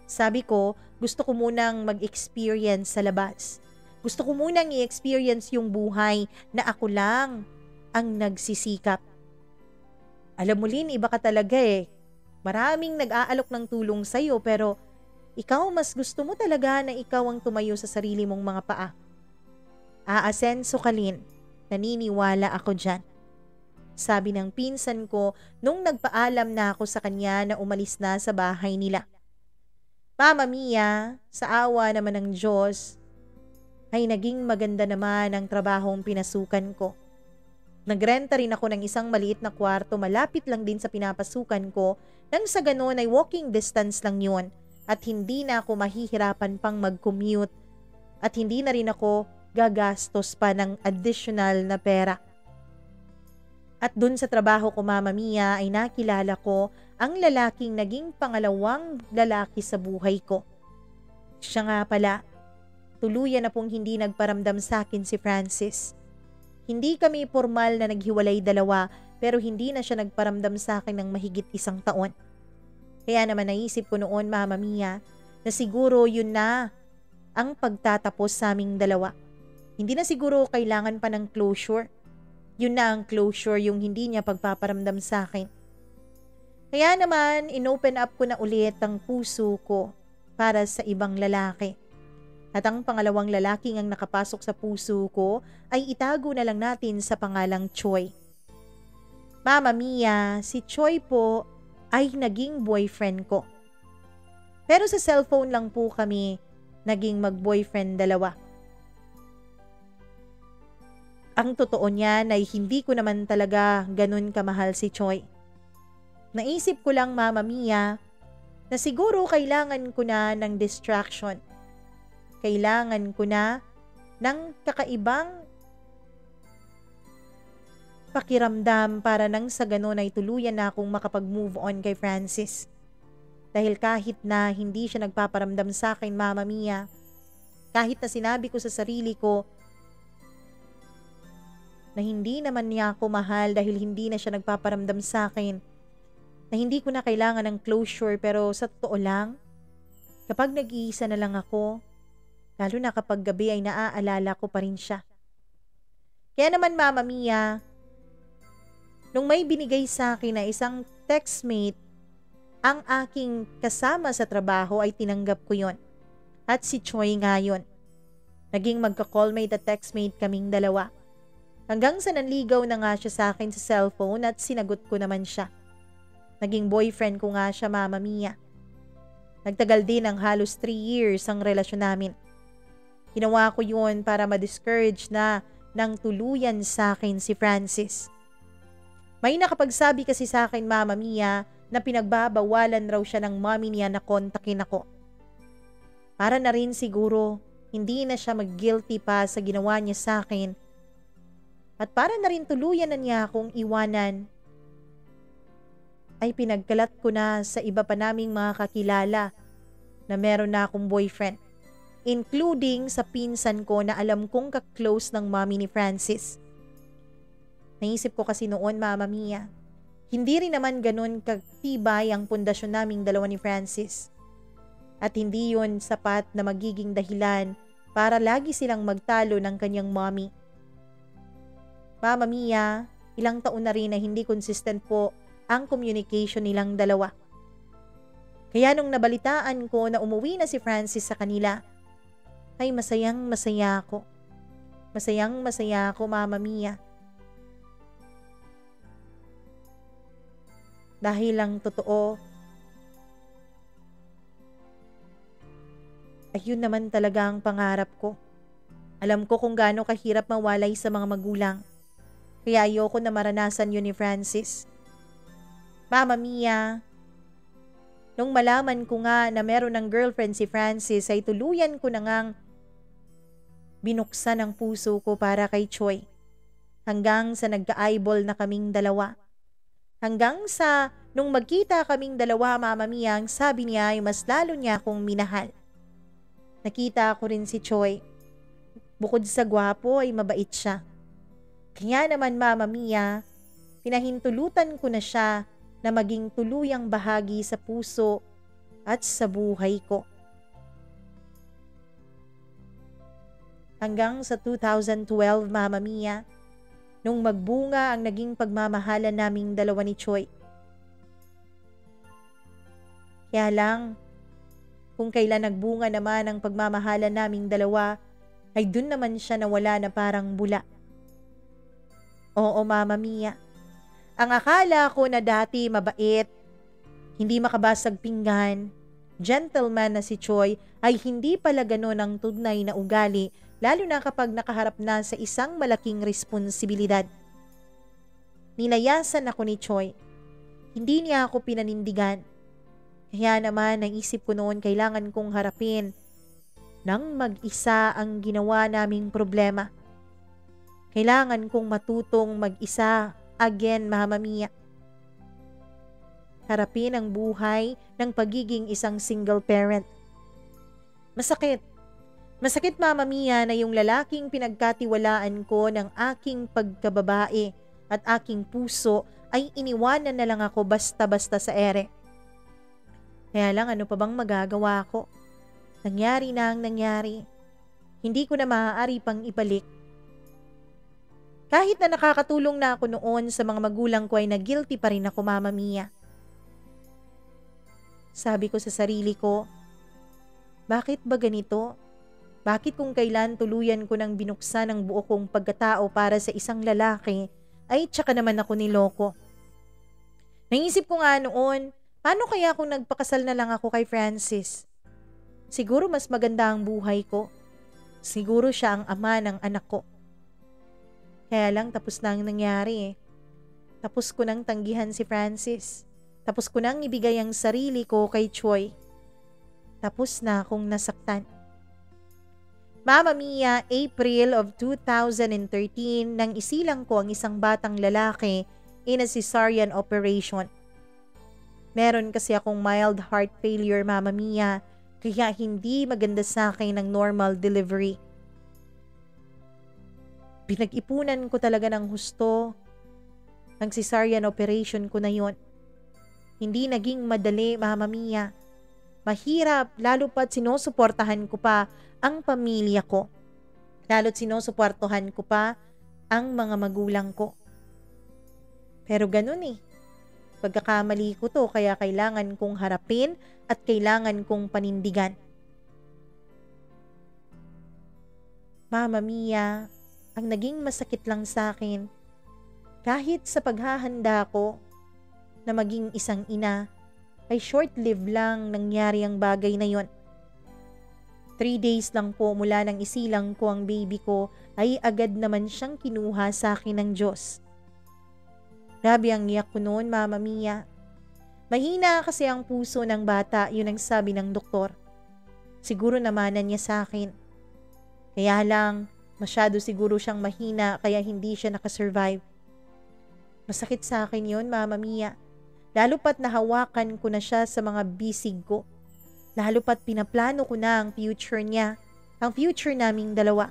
Sabi ko, gusto ko munang mag-experience sa labas. Gusto ko munang i-experience yung buhay na ako lang ang nagsisikap. Alam mo, Lynn, iba ka talaga eh. Maraming nag-aalok ng tulong sa'yo pero ikaw mas gusto mo talaga na ikaw ang tumayo sa sarili mong mga paa. Aasenso ka, Lynn. Naniniwala ako dyan. Sabi ng pinsan ko nung nagpaalam na ako sa kanya na umalis na sa bahay nila. Mama Mia, sa awa naman ng Diyos, ay naging maganda naman ang trabahong pinasukan ko. Nagrenta rin ako ng isang maliit na kwarto malapit lang din sa pinapasukan ko nang sa ganon ay walking distance lang yun at hindi na ako mahihirapan pang mag-commute at hindi na rin ako gagastos pa ng additional na pera. At dun sa trabaho ko, Mama Mia, ay nakilala ko ang lalaking naging pangalawang lalaki sa buhay ko. Siya nga pala, tuluyan na pong hindi nagparamdam sa akin si Francis. Hindi kami formal na naghiwalay dalawa pero hindi na siya nagparamdam sa akin ng mahigit 1 taon. Kaya naman naisip ko noon, Mama Mia, na siguro yun na ang pagtatapos sa aming dalawa. Hindi na siguro kailangan pa ng closure. Yun na ang closure, yung hindi niya pagpaparamdam sa akin. Kaya naman, inopen up ko na ulit ang puso ko para sa ibang lalaki. At ang pangalawang lalaking ang nakapasok sa puso ko ay itago na lang natin sa pangalang Choi. Mama Mia, si Choi po ay naging boyfriend ko. Pero sa cellphone lang po kami naging mag-boyfriend dalawa. Ang totoo niyan ay hindi ko naman talaga ganun kamahal si Choi. Naisip ko lang, Mama Mia, na siguro kailangan ko na ng distraction. Kailangan ko na ng kakaibang pakiramdam para nang sa ganun ay tuluyan na akong makapag-move on kay Francis. Dahil kahit na hindi siya nagpaparamdam sa akin, Mama Mia, kahit na sinabi ko sa sarili ko na hindi naman niya ako mahal dahil hindi na siya nagpaparamdam sa akin, na hindi ko na kailangan ng closure, pero sa totoo lang, kapag nag-iisa na lang ako, lalo na kapag gabi ay naaalala ko pa rin siya. Kaya naman, Mama Mia, nung may binigay sa akin na isang textmate, ang aking kasama sa trabaho ay tinanggap ko yon. At si Choi nga yun. Naging magka-callmate at textmate kaming dalawa. Hanggang sa nanligaw na nga siya sa akin sa cellphone at sinagot ko naman siya. Naging boyfriend ko nga siya, Mama Mia. Nagtagal din ng halos 3 years ang relasyon namin. Ginawa ko yun para ma-discourage na ng tuluyan sa akin si Francis. May nakapagsabi kasi sa akin, Mama Mia, na pinagbabawalan raw siya ng mommy niya na kontakin ako. Para na rin siguro hindi na siya mag-guilty pa sa ginawa niya sa akin. At para na rin tuluyan na niya akong iwanan, ay pinagkalat ko na sa iba pa naming mga kakilala na meron na akong boyfriend, including sa pinsan ko na alam kong ka-close ng mommy ni Francis. Naisip ko kasi noon, Mama Mia, hindi rin naman ganun katibay ang pundasyon naming dalawa ni Francis. At hindi yun sapat na magiging dahilan para lagi silang magtalo ng kanyang mommy. Mama Mia, ilang taon na rin na hindi consistent po ang communication nilang dalawa. Kaya nung nabalitaan ko na umuwi na si Francis sa kanila, ay masayang masaya ako. Masayang masaya ako, Mama Mia. Dahil lang totoo, ayun naman talaga ang pangarap ko. Alam ko kung gaano kahirap mawalay sa mga magulang. Kaya ayoko na maranasan yun ni Francis. Mama Mia, nung malaman ko nga na meron ng girlfriend si Francis ay tuluyan ko na ngang binuksan ang puso ko para kay Choi. Hanggang sa nagka-eyeball na kaming dalawa. Hanggang sa nung magkita kaming dalawa, Mama Mia, ang sabi niya ay mas lalo niya akong minahal. Nakita ko rin si Choi. Bukod sa gwapo ay mabait siya. Kaya naman, Mama Mia, pinahintulutan ko na siya na maging tuluyang bahagi sa puso at sa buhay ko. Hanggang sa 2012, Mama Mia, nung magbunga ang naging pagmamahalan naming dalawa ni Choi. Kaya lang, kung kailan nagbunga naman ang pagmamahalan naming dalawa, ay dun naman siya nawala na parang bula. Oo, Mama Mia. Ang akala ko na dati mabait, hindi makabasag pinggan, gentleman na si Choi ay hindi pala ganun ang tunay na ugali, lalo na kapag nakaharap na sa isang malaking responsibilidad. Nilayasan ako ni Choi. Hindi niya ako pinanindigan. Kaya naman naisip ko noon kailangan kong harapin nang mag-isa ang ginawa naming problema. Kailangan kong matutong mag-isa again, Mama Mia. Harapin ang buhay ng pagiging isang single parent. Masakit. Masakit, Mama Mia, na yung lalaking pinagkatiwalaan ko ng aking pagkababae at aking puso ay iniwanan na lang ako basta-basta sa ere. Kaya lang, ano pa bang magagawa ko? Nangyari na ang nangyari. Hindi ko na maaari pang ibalik. Kahit na nakakatulong na ako noon sa mga magulang ko ay na-guilty pa rin ako, Mama Mia. Sabi ko sa sarili ko, bakit ba ganito? Bakit kung kailan tuluyan ko nang binuksan ang buo kong pagkatao para sa isang lalaki, ay tsaka naman ako niloko? Naisip ko nga noon, paano kaya kung nagpakasal na lang ako kay Francis? Siguro mas maganda ang buhay ko. Siguro siya ang ama ng anak ko. Kaya lang tapos na ang nangyari eh. Tapos ko nang tanggihan si Francis. Tapos ko nang ibigay ang sarili ko kay Choi. Tapos na akong nasaktan. Mama Mia, April of 2013 nang isilang ko ang isang batang lalaki in a cesarean operation. Meron kasi akong mild heart failure, Mama Mia, kaya hindi maganda sa akin ang normal delivery. Pinag-ipunan ko talaga ng husto ang cesarean operation ko na yon. Hindi naging madali, Mama Mia. Mahirap, lalo pa't sinusuportahan ko pa ang pamilya ko. Lalo't sinusuportahan ko pa ang mga magulang ko. Pero ganun eh. Pagkakamali ko to, kaya kailangan kong harapin at kailangan kong panindigan. Mama Mia, ang naging masakit lang sa akin, kahit sa paghahanda ko na maging isang ina, ay short-lived lang nangyari ang bagay na yon. 3 days lang po mula nang isilang ko ang baby ko ay agad naman siyang kinuha sa akin ng Diyos. Grabe ang iyak ko noon, Mama Mia. Mahina kasi ang puso ng bata, yun ang sabi ng doktor. Siguro namanan niya sa akin. Kaya lang, masyado siguro siyang mahina kaya hindi siya nakasurvive. Masakit sa akin yun, Mama Mia. Lalo pat nahawakan ko na siya sa mga bisig ko. Lalo pat pinaplano ko na ang future niya, ang future naming dalawa.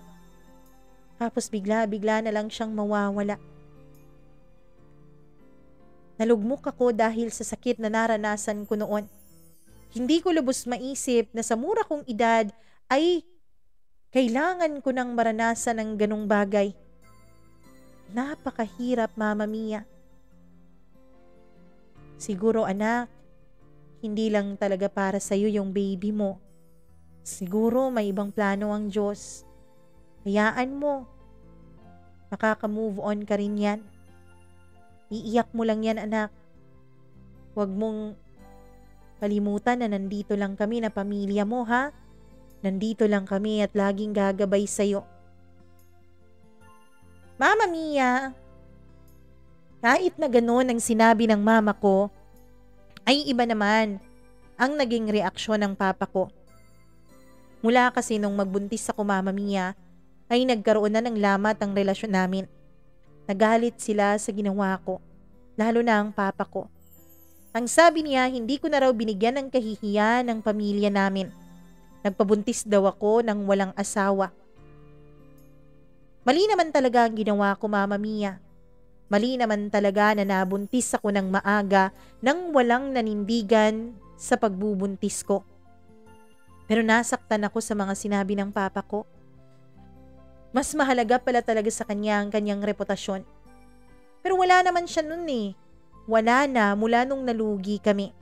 Tapos bigla-bigla na lang siyang mawawala. Nalugmok ako dahil sa sakit na naranasan ko noon. Hindi ko lubos maisip na sa mura kong edad ay kailangan ko nang maranasan ng ganong bagay. Napakahirap, Mama Mia. Siguro anak, hindi lang talaga para sa'yo yung baby mo. Siguro may ibang plano ang Diyos. Hayaan mo. Makaka-move on ka rin yan. Iiyak mo lang yan, anak. Huwag mong kalimutan na nandito lang kami na pamilya mo, ha? Nandito lang kami at laging gagabay sa'yo. Mama Mia, kahit na gano'n ang sinabi ng mama ko, ay iba naman ang naging reaksyon ng papa ko. Mula kasi nung magbuntis ako, Mama Mia, ay nagkaroon na ng lamat ang relasyon namin. Nagalit sila sa ginawa ko, lalo na ang papa ko. Ang sabi niya, hindi ko na raw binigyan ng kahihiyan ng pamilya namin. Nagpabuntis daw ako ng walang asawa. Mali naman talaga ang ginawa ko, Mama Mia. Mali naman talaga na nabuntis ako ng maaga nang walang nanindigan sa pagbubuntis ko. Pero nasaktan ako sa mga sinabi ng papa ko. Mas mahalaga pala talaga sa kanya ang kanyang reputasyon. Pero wala naman siya nun eh. Wala na mula nung nalugi kami.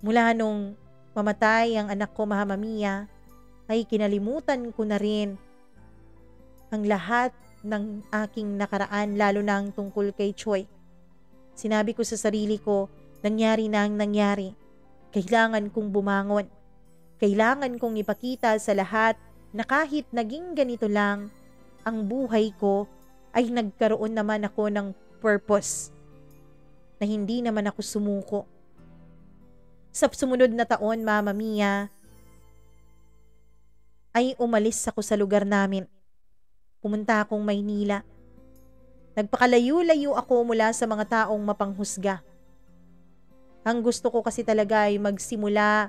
Mula nung mamatay ang anak ko, Mama Mia, ay kinalimutan ko na rin ang lahat ng aking nakaraan, lalo na ang tungkol kay Choi. Sinabi ko sa sarili ko, nangyari na ang nangyari. Kailangan kong bumangon. Kailangan kong ipakita sa lahat na kahit naging ganito lang, ang buhay ko ay nagkaroon naman ako ng purpose. Na hindi naman ako sumuko. Sa sumunod na taon, Mama Mia, ay umalis ako sa lugar namin. Pumunta akong Maynila. Nagpakalayo-layo ako mula sa mga taong mapanghusga. Ang gusto ko kasi talaga ay magsimula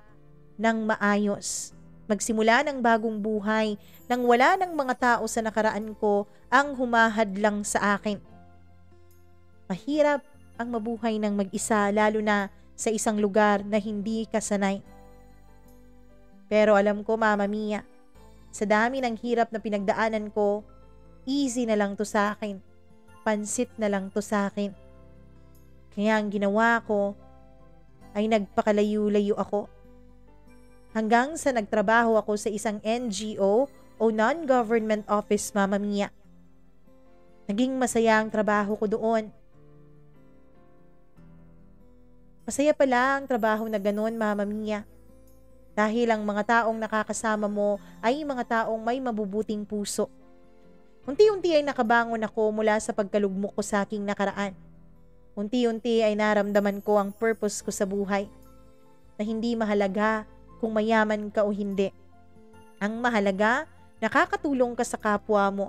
ng maayos. Magsimula ng bagong buhay nang wala ng mga tao sa nakaraan ko ang humahadlang sa akin. Mahirap ang mabuhay ng mag-isa, lalo na sa isang lugar na hindi kasanay. Pero alam ko, Mama Mia, sa dami ng hirap na pinagdaanan ko, easy na lang to sa akin. Pansit na lang to sa akin. Kaya ang ginawa ko ay nagpakalayo-layo ako. Hanggang sa nagtrabaho ako sa isang NGO o non-government office, Mama Mia. Naging masaya ang trabaho ko doon. Masaya pala ang trabaho na gano'n, Mama Mia. Dahil ang mga taong nakakasama mo ay mga taong may mabubuting puso. Unti-unti ay nakabangon ako mula sa pagkalugmok ko sa aking nakaraan. Unti-unti ay naramdaman ko ang purpose ko sa buhay. Na hindi mahalaga kung mayaman ka o hindi. Ang mahalaga, nakakatulong ka sa kapwa mo.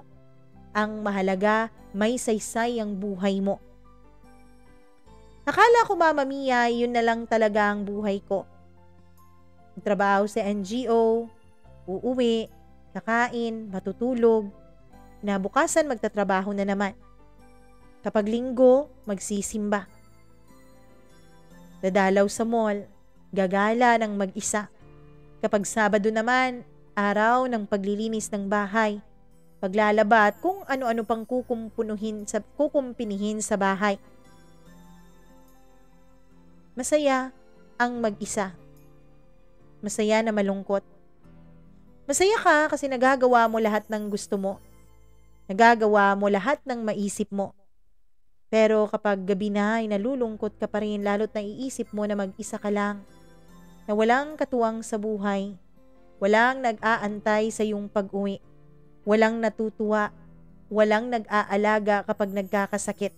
Ang mahalaga, may saysay ang buhay mo. Akala ko, Mama Mia, yun na lang talaga ang buhay ko. Trabaho sa NGO, uuwi, kakain, matutulog. Nabukasan magtatrabaho na naman. Kapag linggo, magsisimba. Dadalaw sa mall, gagala ng mag-isa. Kapag Sabado naman, araw ng paglilinis ng bahay, paglalaba at kung ano-ano pang kukumpinihin sa bahay. Masaya ang mag-isa. Masaya na malungkot. Masaya ka kasi nagagawa mo lahat ng gusto mo. Nagagawa mo lahat ng maisip mo. Pero kapag gabi na ay nalulungkot ka pa rin, lalo't naiisip mo na mag-isa ka lang. Na walang katuwang sa buhay. Walang nag-aantay sa iyong pag-uwi. Walang natutuwa. Walang nag-aalaga kapag nagkakasakit.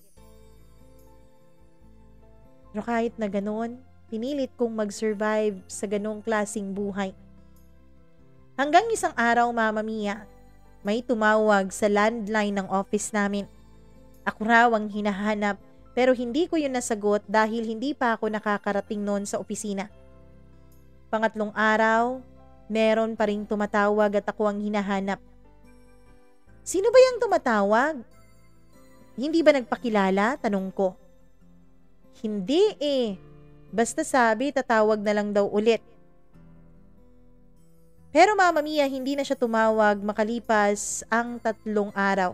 Pero kahit na ganoon, pinilit kong mag-survive sa ganong klasing buhay. Hanggang isang araw, Mama Mia, may tumawag sa landline ng office namin. Ako raw ang hinahanap, pero hindi ko yun nasagot dahil hindi pa ako nakakarating noon sa opisina. Pangatlong araw, meron pa ring tumatawag at ako ang hinahanap. Sino ba yung tumatawag? Hindi ba nagpakilala? Tanong ko. Hindi eh. Basta sabi tatawag na lang daw ulit. Pero Mama Mia, hindi na siya tumawag makalipas ang 3 araw.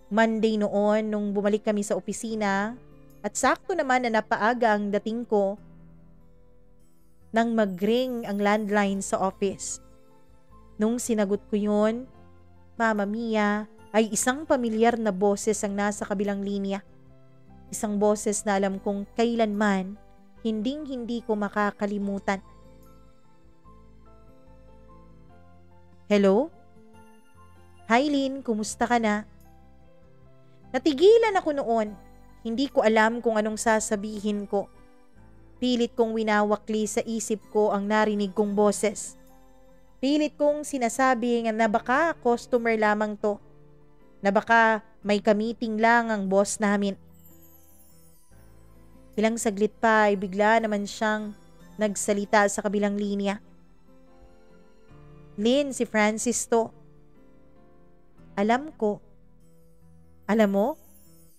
Monday noon nung bumalik kami sa opisina at sakto naman na napaaga ang dating ko nang mag-ring ang landline sa office. Nung sinagot ko yun, Mama Mia, ay isang pamilyar na boses ang nasa kabilang linya. Isang boses na alam kong kailanman hinding-hindi ko makakalimutan. Hello? Hi Lynn, kumusta ka na? Natigilan ako noon. Hindi ko alam kung anong sasabihin ko. Pilit kong winawakli sa isip ko ang narinig kong boses. Pilit kong sinasabi na baka customer lamang to. Na baka may ka-meeting lang ang boss namin. Ilang saglit pa ay bigla naman siyang nagsalita sa kabilang linya. Lynn, si Francis to. Alam ko. Alam mo,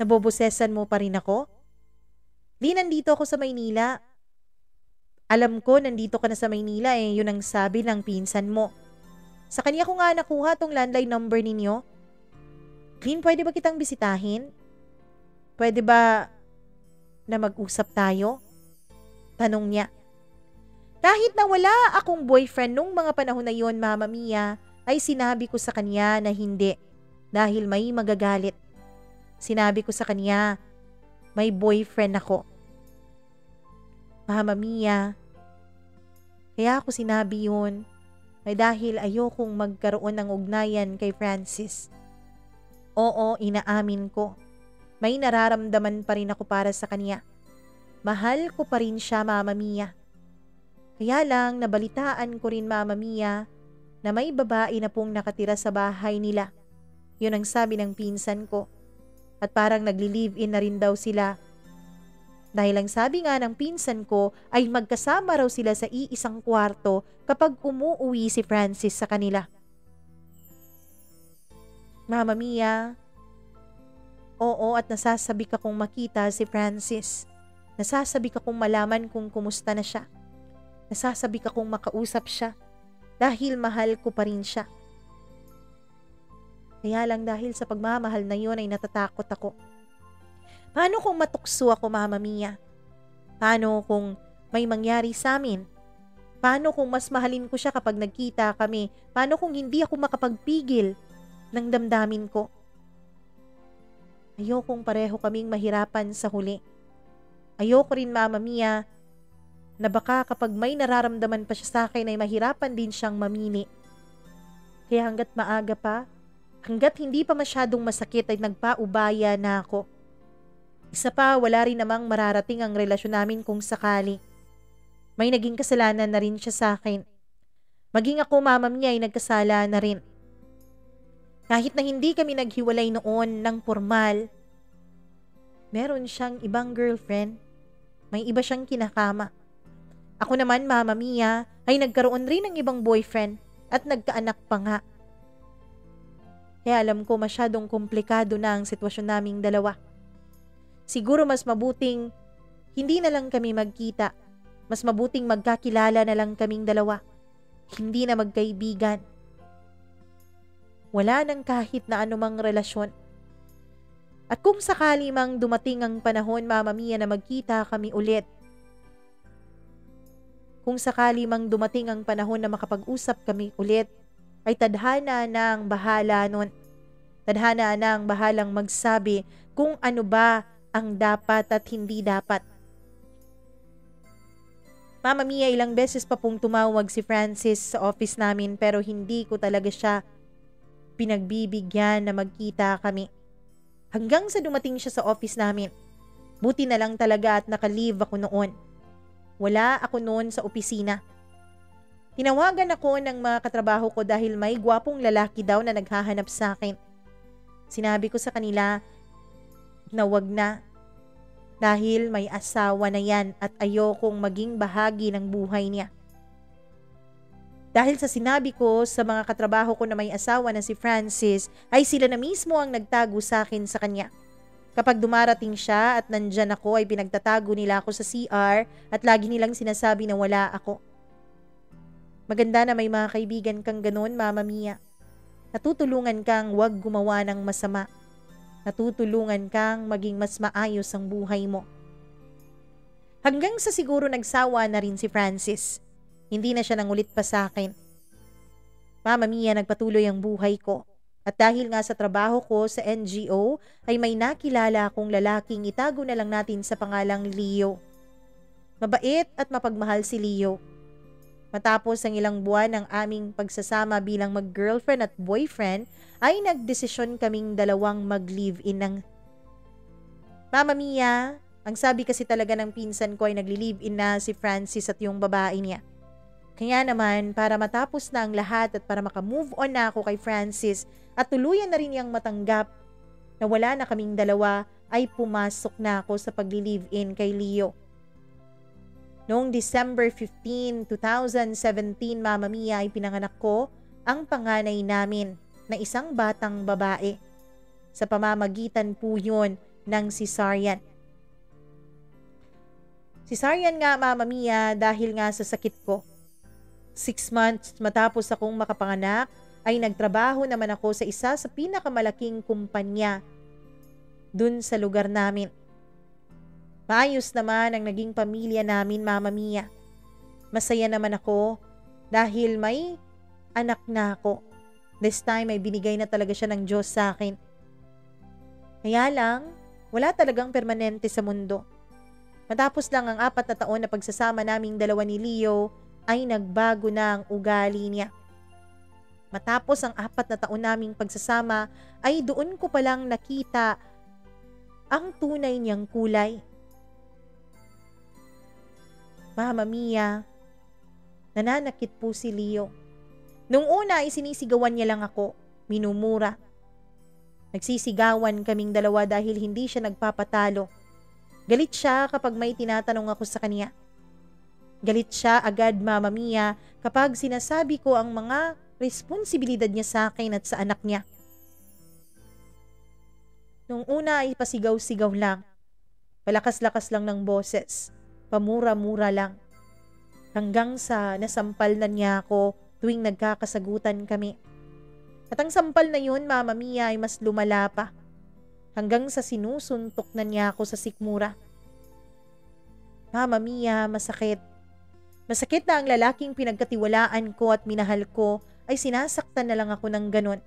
nabobosesan mo pa rin ako? Lynn, nandito ako sa Maynila. Alam ko nandito ka na sa Maynila yun ang sabi ng pinsan mo. Sa kanya ko nga nakuha tong landline number ninyo. Lynn, pwede ba kitang bisitahin? Pwede ba na mag-usap tayo? Tanong niya. Kahit na wala akong boyfriend nung mga panahon na yon, Mama Mia, ay sinabi ko sa kanya na hindi dahil may magagalit. Sinabi ko sa kanya, may boyfriend ako. Mama Mia, kaya ako sinabi yun ay dahil ayokong magkaroon ng ugnayan kay Francis. Oo, inaamin ko. May nararamdaman pa rin ako para sa kanya. Mahal ko pa rin siya, Mama Mia. Kaya lang nabalitaan ko rin, Mama Mia, na may babae na pong nakatira sa bahay nila. Yun ang sabi ng pinsan ko. At parang nagli-live-in na rin daw sila. Dahil ang sabi nga ng pinsan ko ay magkasama raw sila sa iisang kwarto kapag umuuwi si Francis sa kanila. Mama Mia, oo, at nasasabik akong makita si Francis. Nasasabik akong malaman kung kumusta na siya. Nasasabik akong makausap siya dahil mahal ko pa rin siya. Kaya lang dahil sa pagmamahal na yun ay natatakot ako. Paano kung matukso ako, Mama Mia? Paano kung may mangyari sa amin? Paano kung mas mahalin ko siya kapag nagkita kami? Paano kung hindi ako makapagpigil ng damdamin ko? Ayokong pareho kaming mahirapan sa huli. Ayoko rin, Mama Mia, na baka kapag may nararamdaman pa siya sa akin ay mahirapan din siyang mamili. Kaya hanggat maaga pa, hanggat hindi pa masyadong masakit ay nagpaubaya na ako. Isa pa, wala rin namang mararating ang relasyon namin kung sakali. May naging kasalanan na rin siya sa akin. Maging ako, Mama Mia, ay nagkasala na rin. Kahit na hindi kami naghiwalay noon ng formal, meron siyang ibang girlfriend. May iba siyang kinakama. Ako naman, Mama Mia, ay nagkaroon rin ng ibang boyfriend at nagkaanak pa nga. Kaya alam ko masyadong komplikado na ang sitwasyon naming dalawa. Siguro mas mabuting hindi na lang kami magkita. Mas mabuting magkakilala na lang kaming dalawa. Hindi na magkaibigan. Wala nang kahit na anumang relasyon. At kung sakali mang dumating ang panahon, Mama Mia, na magkita kami ulit. Kung sakali mang dumating ang panahon na makapag-usap kami ulit, ay tadhana na ang bahala nun. Tadhana na ang bahalang magsabi kung ano ba ang dapat at hindi dapat. Mama Mia, ilang beses pa pong tumawag si Francis sa office namin pero hindi ko talaga siya pinagbibigyan na magkita kami. Hanggang sa dumating siya sa office namin. Buti na lang talaga at naka-leave ako noon. Wala ako noon sa opisina. Tinawagan ako ng mga katrabaho ko dahil may gwapong lalaki daw na naghahanap sa akin. Sinabi ko sa kanila na wag na dahil may asawa na yan at ayokong maging bahagi ng buhay niya. Dahil sa sinabi ko sa mga katrabaho ko na may asawa na si Francis, ay sila na mismo ang nagtago sa akin sa kanya. Kapag dumarating siya at nandyan ako ay pinagtatago nila ako sa CR at lagi nilang sinasabi na wala ako. Maganda na may mga kaibigan kang ganun, Mama Mia. Natutulungan kang wag gumawa ng masama. Natutulungan kang maging mas maayos ang buhay mo. Hanggang sa siguro nagsawa na rin si Francis. Hindi na siya nangulit pa sa akin. Mama Mia, nagpatuloy ang buhay ko. At dahil nga sa trabaho ko sa NGO, ay may nakilala akong lalaking itago na lang natin sa pangalang Leo. Mabait at mapagmahal si Leo. Matapos ang ilang buwan ng aming pagsasama bilang mag-girlfriend at boyfriend, ay nagdesisyon kaming dalawang mag-live-in ng Mama Mia. Ang sabi kasi talaga ng pinsan ko ay nagli-live-in na si Francis at yung babae niya. Kaya naman, para matapos na ang lahat at para makamove on na ako kay Francis at tuluyan na rin niyang matanggap na wala na kaming dalawa, ay pumasok na ako sa pagli-live-in kay Leo. Noong December 15, 2017, Mama Mia, ay pinanganak ko ang panganay namin na isang batang babae. Sa pamamagitan po yun ng cesarean. Cesarean nga, Mama Mia, dahil nga sa sakit ko. 6 months matapos akong makapanganak, ay nagtrabaho naman ako sa isa sa pinakamalaking kumpanya dun sa lugar namin. Maayos naman ang naging pamilya namin, Mama Mia. Masaya naman ako dahil may anak na ako. This time ay binigay na talaga siya ng Diyos sa akin. Kaya lang, wala talagang permanente sa mundo. Matapos lang ang 4 na taon na pagsasama naming dalawa ni Leo, ay nagbago na ang ugali niya. Matapos ang 4 na taon naming pagsasama, ay doon ko palang nakita ang tunay niyang kulay. Mama Mia, nananakit po si Leo. Nung una ay sinisigawan niya lang ako, minumura. Nagsisigawan kaming dalawa dahil hindi siya nagpapatalo. Galit siya kapag may tinatanong ako sa kanya. Galit siya agad, Mama Mia, kapag sinasabi ko ang mga responsibilidad niya sa akin at sa anak niya. Nung una ay pasigaw-sigaw lang. Palakas-lakas lang ng boses. Pamura-mura lang. Hanggang sa nasampal na niya ako tuwing nagkakasagutan kami. At ang sampal na yun, Mama Mia, ay mas lumala pa. Hanggang sa sinusuntok na niya ako sa sikmura. Mama Mia, masakit. Masakit na ang lalaking pinagkatiwalaan ko at minahal ko ay sinasaktan na lang ako ng ganon.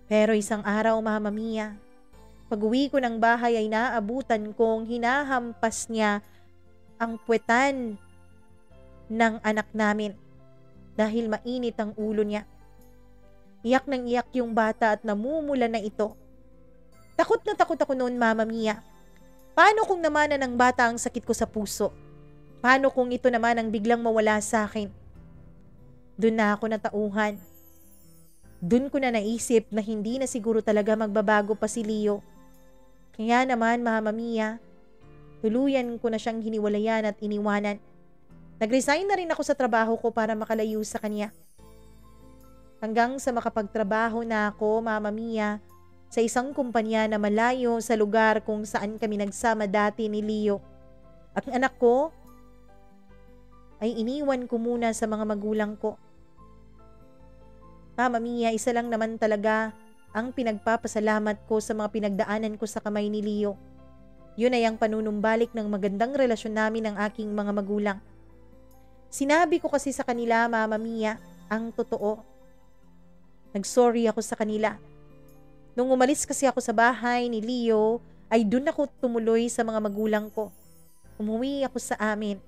Pero isang araw, Mama Mia, pag-uwi ko ng bahay ay naabutan kong hinahampas niya ang puwetan ng anak namin dahil mainit ang ulo niya. Iyak nang iyak yung bata at namumula na ito. Takot na takot ako noon, Mama Mia. Paano kung namanan ng bata ang sakit ko sa puso? Paano kung ito naman ang biglang mawala sa akin? Doon na ako natauhan. Doon ko na naisip na hindi na siguro talaga magbabago pa si Leo. Kaya naman, Mama Mia, tuluyan ko na siyang hiniwalayan at iniwanan. Nag-resign na rin ako sa trabaho ko para makalayo sa kanya. Hanggang sa makapagtrabaho na ako, Mama Mia, sa isang kumpanya na malayo sa lugar kung saan kami nagsama dati ni Leo. At ang anak ko ay iniwan ko muna sa mga magulang ko. Mama Mia, isa lang naman talaga ang pinagpapasalamat ko sa mga pinagdaanan ko sa kamay ni Leo. Yun ay ang panunumbalik ng magandang relasyon namin ng aking mga magulang. Sinabi ko kasi sa kanila, Mama Mia, ang totoo. Nagsorry ako sa kanila. Nung umalis kasi ako sa bahay ni Leo, ay dun ako tumuloy sa mga magulang ko. Umuwi ako sa amin.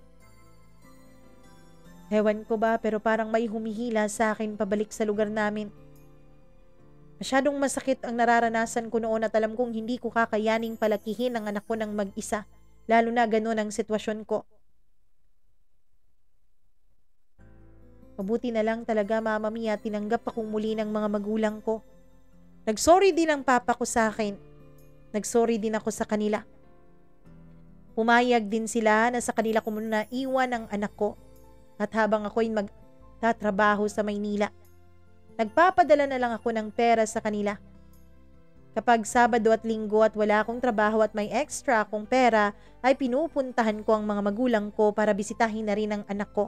Ewan ko ba, pero parang may humihila sa akin pabalik sa lugar namin. Masyadong masakit ang nararanasan ko noon at alam kong hindi ko kakayaning palakihin ang anak ko ng mag-isa, lalo na gano'n ang sitwasyon ko. Mabuti na lang talaga, Mama Mia, tinanggap akong muli ng mga magulang ko. Nagsorry din ang papa ko sa akin. Nagsorry din ako sa kanila. Pumayag din sila na sa kanila ko muna iwan ang anak ko. At habang ako'y magtatrabaho sa Maynila, nagpapadala na lang ako ng pera sa kanila. Kapag Sabado at Linggo at wala akong trabaho at may extra akong pera, ay pinupuntahan ko ang mga magulang ko para bisitahin na rin ang anak ko.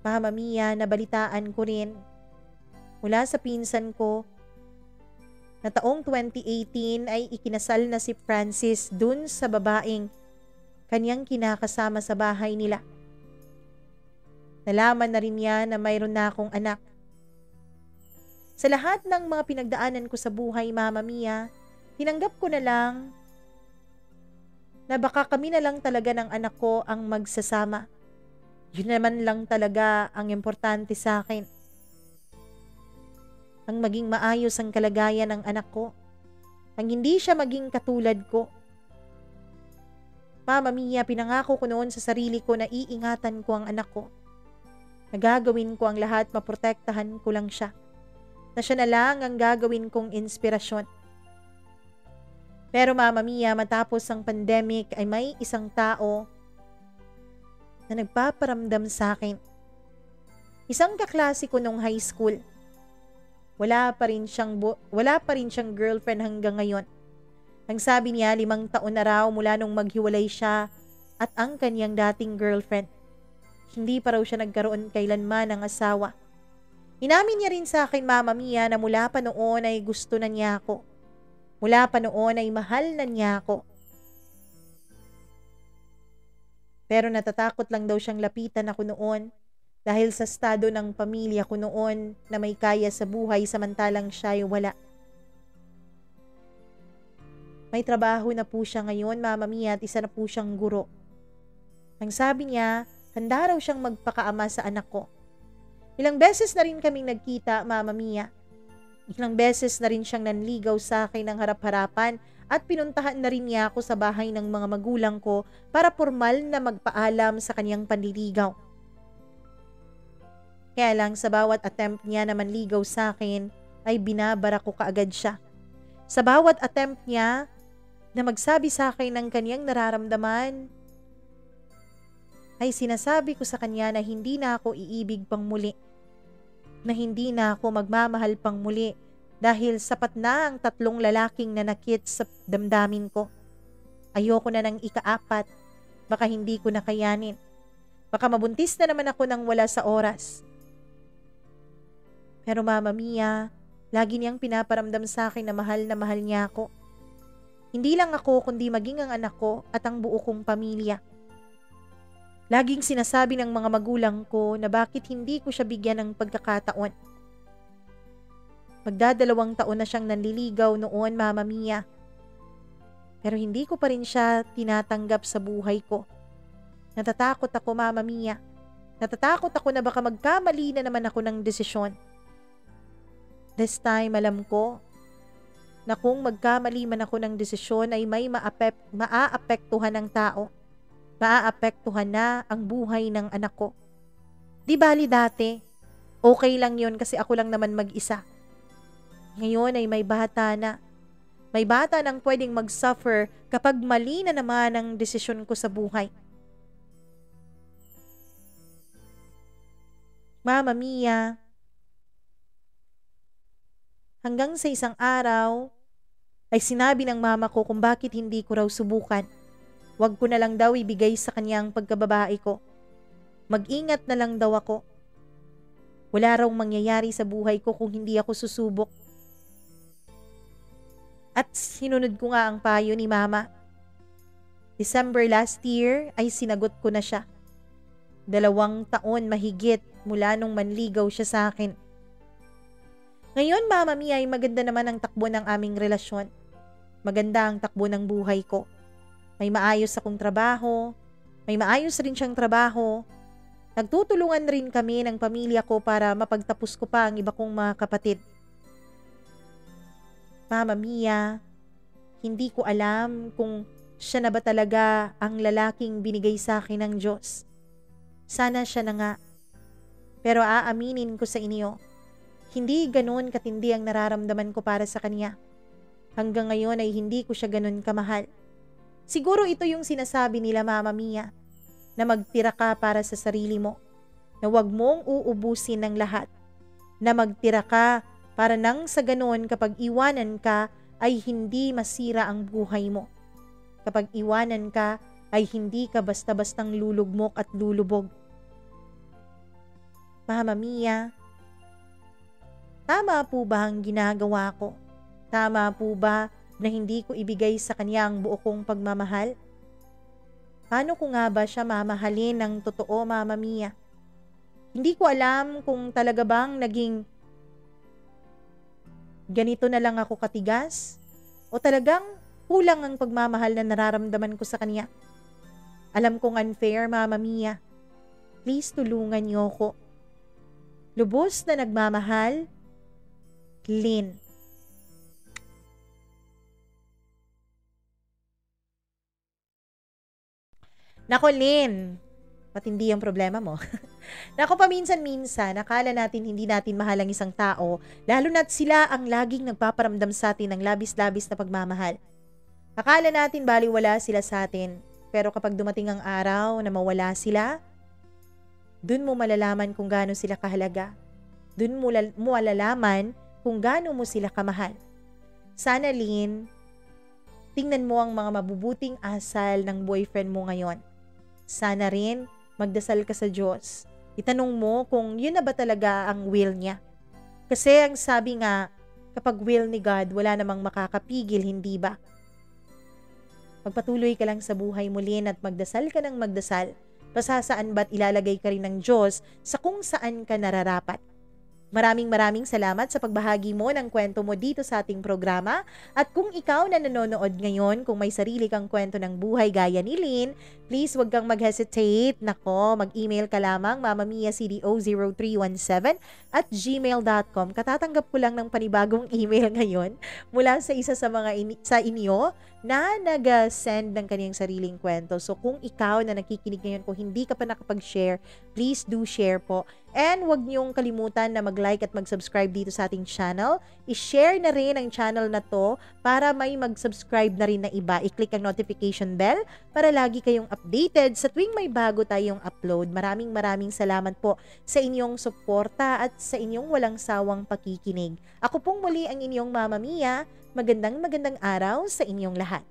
Mama Mia, nabalitaan ko rin mula sa pinsan ko na taong 2018 ay ikinasal na si Francis dun sa babaeng kanyang kinakasama sa bahay nila. Nalaman na rin niya na mayroon na akong anak. Sa lahat ng mga pinagdaanan ko sa buhay, Mama Mia, tinanggap ko na lang na baka kami na lang talaga ng anak ko ang magsasama. Yun naman lang talaga ang importante sa akin. Ang maging maayos ang kalagayan ng anak ko. Ang hindi siya maging katulad ko. Mama Mia, pinangako ko noon sa sarili ko na iingatan ko ang anak ko. Nagagawin ko ang lahat, maprotektahan ko lang siya. Na siya na lang ang gagawin kong inspirasyon. Pero Mama Mia, matapos ang pandemic ay may isang tao na nagpaparamdam sa akin. Isang kaklase ko nung high school. Wala pa rin siyang girlfriend hanggang ngayon. Ang sabi niya, 5 taon na raw mula nung maghiwalay siya at ang kanyang dating girlfriend. Hindi pa raw siya nagkaroon kailanman ng asawa. Inamin niya rin sa akin, Mama Mia, na mula pa noon ay gusto na niya ako. Mula pa noon ay mahal na niya ako. Pero natatakot lang daw siyang lapitan ako noon dahil sa estado ng pamilya ko noon na may kaya sa buhay samantalang siya ay wala. May trabaho na po siya ngayon, Mama Mia, at isa na po siyang guro. Ang sabi niya, handa raw siyang magpakaama sa anak ko. Ilang beses na rin kaming nagkita, Mama Mia. Ilang beses na rin siyang nanligaw sa akin ng harap-harapan at pinuntahan na rin niya ako sa bahay ng mga magulang ko para formal na magpaalam sa kanyang panliligaw. Kaya lang sa bawat attempt niya na manligaw sa akin ay binabara ko kaagad siya. Sa bawat attempt niya na magsabi sa akin ng kanyang nararamdaman, ay sinasabi ko sa kanya na hindi na ako iibig pang muli. Na hindi na ako magmamahal pang muli dahil sapat na ang 3 lalaking nanakit sa damdamin ko. Ayoko na ng ika-4, baka hindi ko na kayanin. Baka mabuntis na naman ako nang wala sa oras. Pero Mama Mia, lagi niyang pinaparamdam sa akin na mahal niya ako. Hindi lang ako kundi maging ang anak ko at ang buo kong pamilya. Laging sinasabi ng mga magulang ko na bakit hindi ko siya bigyan ng pagkakataon. Magdadalawang taon na siyang nanliligaw noon, Mama Mia. Pero hindi ko pa rin siya tinatanggap sa buhay ko. Natatakot ako, Mama Mia. Natatakot ako na baka magkamali na naman ako ng desisyon. This time, alam ko na kung magkamali man ako ng desisyon ay may maaapektuhan ng tao. Maaapektuhan na ang buhay ng anak ko. Di bali dati, okay lang yun kasi ako lang naman mag-isa. Ngayon ay may bata na. May bata nang pwedeng mag-suffer kapag mali na naman ang desisyon ko sa buhay. Mama Mia, hanggang sa isang araw ay sinabi ng mama ko kung bakit hindi ko raw subukan. Huwag ko na lang daw ibigay sa kanya ang pagkababae ko. Mag-ingat na lang daw ako. Wala raw mangyayari sa buhay ko kung hindi ako susubok. At sinunod ko nga ang payo ni Mama. December last year ay sinagot ko na siya. 2 taon mahigit mula nung manligaw siya sa akin. Ngayon, Mama Mia, ay maganda naman ang takbo ng aming relasyon. Maganda ang takbo ng buhay ko. May maayos akong trabaho. May maayos rin siyang trabaho. Nagtutulungan rin kami ng pamilya ko para mapagtapos ko pa ang iba kong mga kapatid. Mama Mia, hindi ko alam kung siya na ba talaga ang lalaking binigay sa akin ng Diyos. Sana siya na nga. Pero aaminin ko sa inyo, hindi ganoon katindi ang nararamdaman ko para sa kanya. Hanggang ngayon ay hindi ko siya ganoon kamahal. Siguro ito yung sinasabi nila, Mama Mia, na magtira ka para sa sarili mo, na huwag mong uubusin ng lahat, na magtira ka para nang sa ganoon kapag iwanan ka ay hindi masira ang buhay mo. Kapag iwanan ka ay hindi ka basta-bastang lulugmok at lulubog. Mama Mia, tama po ba ang ginagawa ko? Tama po ba na hindi ko ibigay sa kanya ang buo kong pagmamahal? Paano ko nga ba siya mamahalin ng totoo, Mama Mia? Hindi ko alam kung talaga bang naging ganito na lang ako katigas o talagang Kulang ang pagmamahal na nararamdaman ko sa kanya. Alam kong unfair, Mama Mia. Please tulungan niyo ko. Lubos na nagmamahal, Lynn. Nako, Lynn. Matindi ang problema mo. Nako, paminsan-minsan, akala natin hindi natin mahal ang isang tao, lalo na't sila ang laging nagpaparamdam sa atin ng labis-labis na pagmamahal. Akala natin baliwala sila sa atin, pero kapag dumating ang araw na mawala sila, dun mo malalaman kung gaano sila kahalaga. Dun mo malalaman kung gaano mo sila kamahal. Sana, Lynn, tingnan mo ang mga mabubuting asal ng boyfriend mo ngayon. Sana rin, magdasal ka sa Diyos. Itanong mo kung yun na ba talaga ang will niya. Kasi ang sabi nga, kapag will ni God, wala namang makakapigil, hindi ba? Magpatuloy ka lang sa buhay mo, Lynn, at magdasal ka ng magdasal. Pasasaan ba't ilalagay ka rin ng Diyos sa kung saan ka nararapat. Maraming salamat sa pagbahagi mo ng kwento mo dito sa ating programa. At kung ikaw na nanonood ngayon, kung may sarili kang kwento ng buhay gaya ni Lynn, please wag kang mag-hesitate. Nako, mag-email ka lamang mamamiacdo0317@gmail.com. Katatanggap ko lang ng panibagong email ngayon mula sa isa sa mga sa inyo na nag-send ng kaniyang sariling kwento. So kung ikaw na nakikinig ngayon, kung hindi ka pa nakapag-share, please do share po. And huwag niyong kalimutan na mag-like at mag-subscribe dito sa ating channel. I-share na rin ang channel na to para may mag-subscribe na rin na iba. I-click ang notification bell para lagi kayong updated sa tuwing may bago tayong upload. Maraming salamat po sa inyong suporta at sa inyong walang sawang pakikinig. Ako pong muli ang inyong Mama Mia. Magandang araw sa inyong lahat.